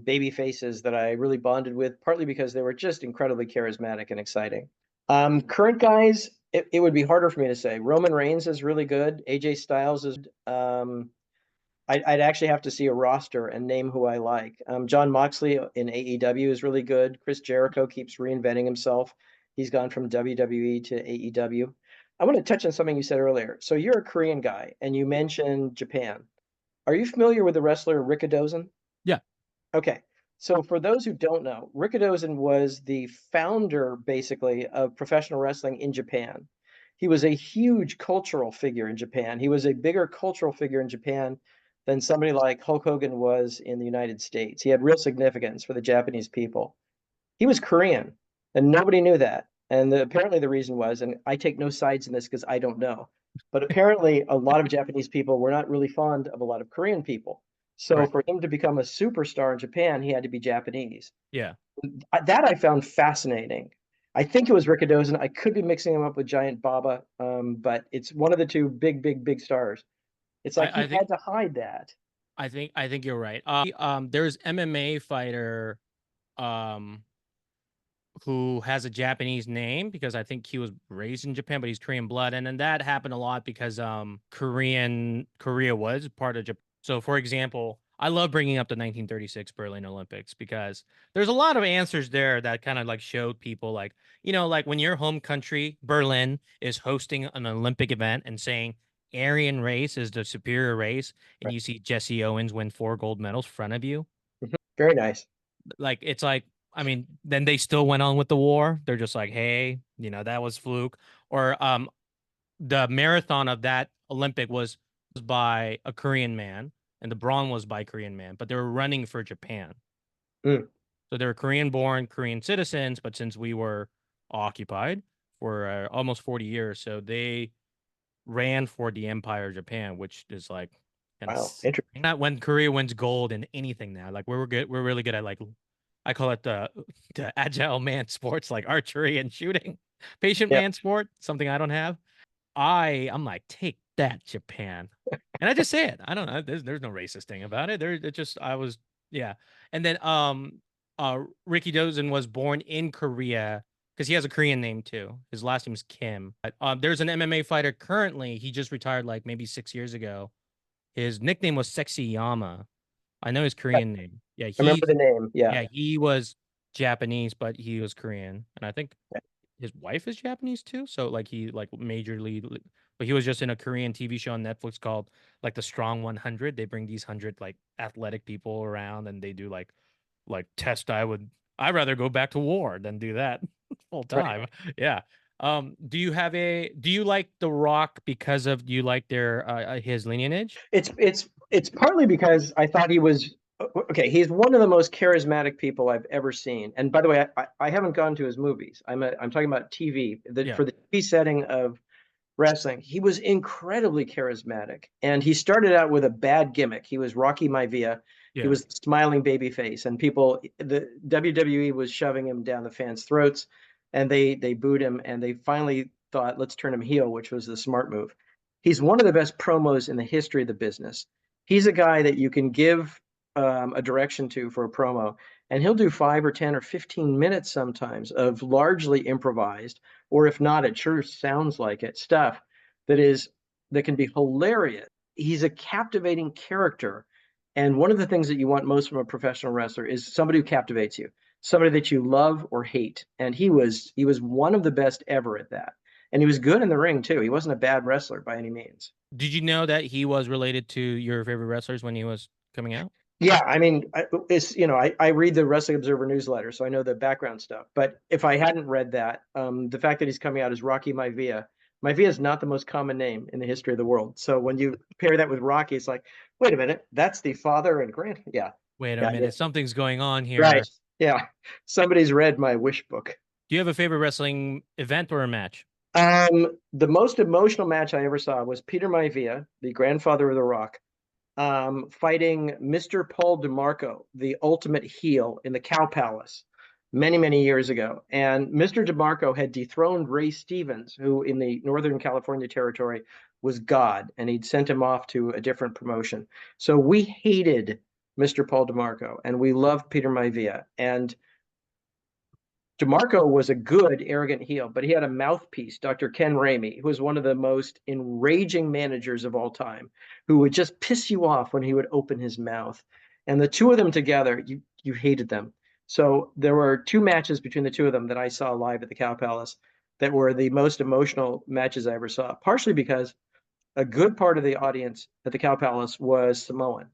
baby faces that I really bonded with, partly because they were just incredibly charismatic and exciting. Current guys, it would be harder for me to say. Roman Reigns is really good. AJ Styles is. I'd actually have to see a roster and name who I like. John Moxley in AEW is really good. Chris Jericho keeps reinventing himself. He's gone from WWE to AEW. I want to touch on something you said earlier. So you're a Korean guy, and you mentioned Japan. Are you familiar with the wrestler Rikidozan?
Yeah.
Okay. So for those who don't know, Rikidozan was the founder, basically, of professional wrestling in Japan. He was a huge cultural figure in Japan. He was a bigger cultural figure in Japan than somebody like Hulk Hogan was in the United States. He had real significance for the Japanese people. He was Korean, and nobody knew that. And apparently the reason was, and I take no sides in this because I don't know, but apparently a lot of Japanese people were not really fond of a lot of Korean people. So
Right.
for him to become a superstar in Japan, he had to be Japanese.
Yeah.
That I found fascinating. I think it was Rikidozan. I could be mixing him up with Giant Baba, but it's one of the two big, big, big stars. It's like he
I think
had to hide that.
I think you're right. There's MMA fighter um who has a Japanese name because I think he was raised in Japan, but he's Korean blood. And then that happened a lot because Korea was part of Japan. So for example, I love bringing up the 1936 Berlin Olympics because there's a lot of answers there that kind of like showed people like, like when your home country, Berlin, is hosting an Olympic event and saying Aryan race is the superior race, and
Right.
you see Jesse Owens win 4 gold medals in front of you,
Very nice.
Like it's like, I mean, then they still went on with the war. They're just like, hey, that was fluke. Or the marathon of that Olympic was by a Korean man, and the bronze was by a Korean man, but they were running for Japan.
Mm.
So they were Korean born, Korean citizens, but since we were occupied for almost 40 years, so they ran for the Empire of Japan, which is like, and
Wow. Interesting.
not when Korea wins gold in anything now. Like we're good, we're really good at, like, I call it the agile man sports, like archery and shooting. Patient
Yeah.
man sport, something I don't have. I'm like, take that, Japan. And I just say it. I don't know. There's no racist thing about it. It just, I was, yeah. And then Ricky Dozen was born in Korea because he has a Korean name too. His last name is Kim. There's an MMA fighter currently. He just retired like maybe 6 years ago. His nickname was Sexy Yama. I know his
I
Korean name. Yeah,
remember the name. Yeah.
yeah, he was Japanese, but he was Korean. And I think his wife is Japanese too. So like he like majorly, but he was just in a Korean TV show on Netflix called like the Strong 100. They bring these 100 like athletic people around and they do like test. I'd rather go back to war than do that full
Right.
time. Yeah. Do you like The Rock because of, do you like their his lineage?
It's partly because I thought he was okay. He's one of the most charismatic people I've ever seen. And by the way, I haven't gone to his movies. I'm talking about TV.
Yeah.
For the TV setting of wrestling, he was incredibly charismatic. And he started out with a bad gimmick. He was Rocky Maivia. He
Yeah.
was the smiling baby face, and the WWE was shoving him down the fans' throats, and they booed him, and they finally thought, let's turn him heel, which was the smart move. He's one of the best promos in the history of the business. He's a guy that you can give a direction to for a promo, and he'll do 5 or 10 or 15 minutes sometimes of largely improvised, or if not, it sure sounds like it, stuff that is that can be hilarious. He's a captivating character. And one of the things that you want most from a professional wrestler is somebody who captivates you, somebody that you love or hate. And he was one of the best ever at that. And he was good in the ring too. He wasn't a bad wrestler by any means.
Did you know that he was related to your favorite wrestlers when he was coming out?
Yeah, I mean, I read the Wrestling Observer newsletter, so I know the background stuff. But if I hadn't read that, the fact that he's coming out as Rocky Maivia, Maivia is not the most common name in the history of the world. So when you pair that with Rocky, it's like, wait a minute, that's the father and grand. Yeah,
Wait a
yeah, yeah.
minute, something's going on
Right.
here.
Yeah, somebody's read my wish book.
Do you have a favorite wrestling event or a match?
The most emotional match I ever saw was Peter Maivia, the grandfather of The Rock, fighting Mr. Paul DeMarco, the ultimate heel in the Cow Palace many, many years ago. And Mr. DeMarco had dethroned Ray Stevens, who in the Northern California territory was God, and he'd sent him off to a different promotion. So we hated Mr. Paul DeMarco and we loved Peter Maivia. And DeMarco was a good, arrogant heel, but he had a mouthpiece, Dr. Ken Ramey, who was one of the most enraging managers of all time, who would just piss you off when he would open his mouth. And the two of them together, you hated them. So there were two matches between the two of them that I saw live at the Cow Palace that were the most emotional matches I ever saw, partially because a good part of the audience at the Cow Palace was Samoan.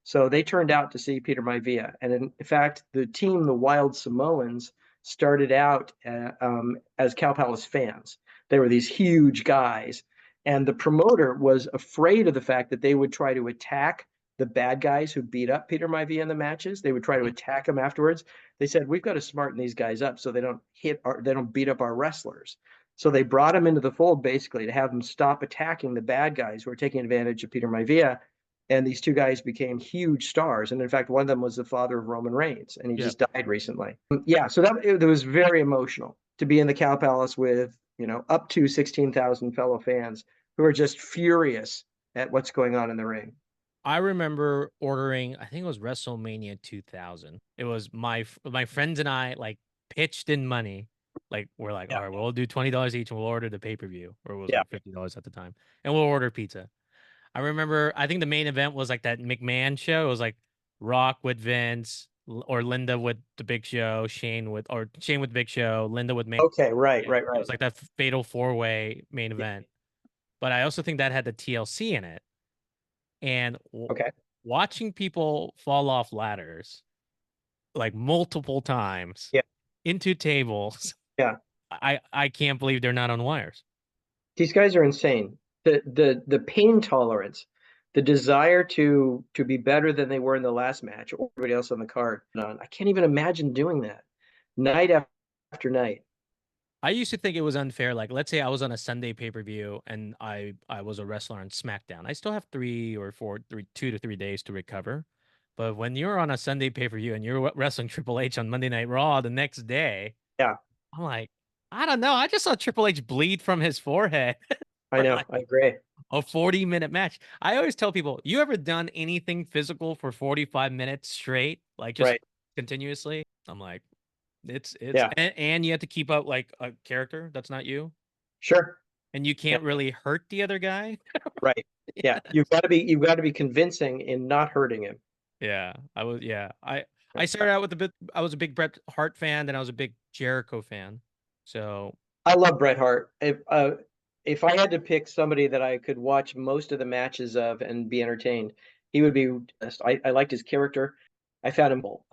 So they turned out to see Peter Maivia. And in fact, the team, the Wild Samoans, started out as Cow Palace fans. They were these huge guys. And the promoter was afraid of the fact that they would try to attack the bad guys who beat up Peter Maivia in the matches. They would try to attack him afterwards. They said, we've got to smarten these guys up so they don't beat up our wrestlers. So they brought him into the fold basically to have him stop attacking the bad guys who were taking advantage of Peter Maivia. And these two guys became huge stars. And in fact, one of them was the father of Roman Reigns, and he
Yeah.
just died recently. Yeah, so it was very emotional to be in the Cow Palace with, up to 16,000 fellow fans who are just furious at what's going on in the ring.
I remember ordering, I think it was WrestleMania 2000. It was my friends and I like pitched in money. Like we're like,
Yeah.
all right, we'll do $20 each and we'll order the pay-per-view, or it was
Yeah.
like $50 at the time. And we'll order pizza. I remember, I think the main event was like that McMahon show. It was like Rock with Vince, or Linda with the Big Show, Shane with Big Show, Linda with Man.
Okay, right,
Yeah,
right,
it
right.
was like that fatal four-way main event. But I also think that had the TLC in it. And
Okay.
watching people fall off ladders like multiple times
Yeah.
into tables.
Yeah.
I can't believe they're not on wires.
These guys are insane. The pain tolerance, the desire to be better than they were in the last match or everybody else on the card. I can't even imagine doing that night after night.
I used to think it was unfair. Like, let's say I was on a Sunday pay-per-view and I was a wrestler on SmackDown. I still have 2 to 3 days to recover. But when you're on a Sunday pay-per-view and you're wrestling Triple H on Monday Night Raw the next day,
Yeah,
I'm like, I don't know. I just saw Triple H bleed from his forehead
I
for
know.
like
I agree.
a 40-minute match. I always tell people, you ever done anything physical for 45 minutes straight? Like just
Right.
continuously? I'm like, it's
Yeah,
and you have to keep up like a character that's not you.
sure.
And you
Yeah,
can't really hurt the other guy.
right. Yeah, you've got to be convincing in not hurting him.
Yeah, I started out with I was a big Bret Hart fan, then I was a big Jericho fan. So
I love Bret Hart. If I had to pick somebody that I could watch most of the matches of and be entertained, he would be best. I liked his character. I found him cool.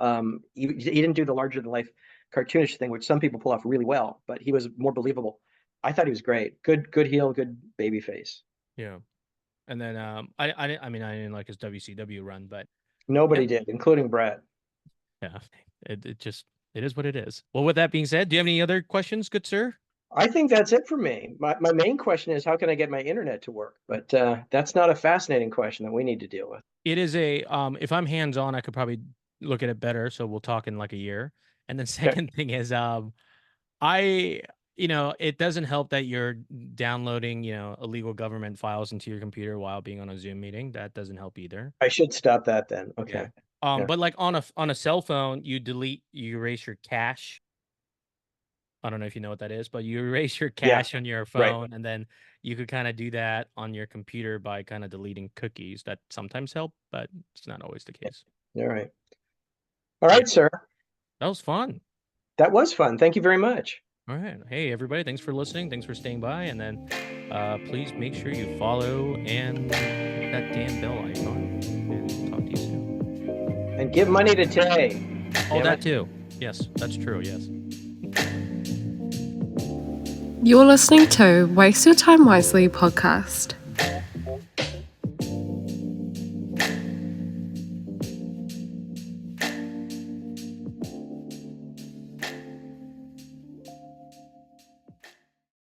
He didn't do the larger than life cartoonish thing, which some people pull off really well, but he was more believable. I thought he was great. Good heel, good baby face.
yeah. And then I mean I didn't like his WCW run, but yeah,
Nobody did, including Bret.
yeah. It just it is what it is. Well, with that being said, do you have any other questions, good sir?
I think that's it for me. My main question is how can I get my internet to work? But that's not a fascinating question that we need to deal with.
It is a if I'm hands on, I could probably look at it better. So we'll talk in like a year. And then
Okay.
second thing is I it doesn't help that you're downloading, illegal government files into your computer while being on a Zoom meeting. That doesn't help either.
I should stop that then.
Yeah.
Okay. Yeah.
But like on a cell phone, you erase your cache. I don't know if you know what that is, but you erase your
Yeah.
cache on your
Right.
phone, and then you could kind of do that on your computer by kind of deleting cookies. That sometimes help, but it's not always the case.
All right. All
Yeah,
right, sir.
that was fun.
That was fun. Thank you very much.
All right. Hey, everybody. Thanks for listening. Thanks for staying by. And then please make sure you follow and hit that damn bell icon. And talk to you soon.
And give money to Tay.
Oh,
Damn
that
it.
too. Yes, that's true. Yes.
You're listening to Waste Your Time Wisely podcast.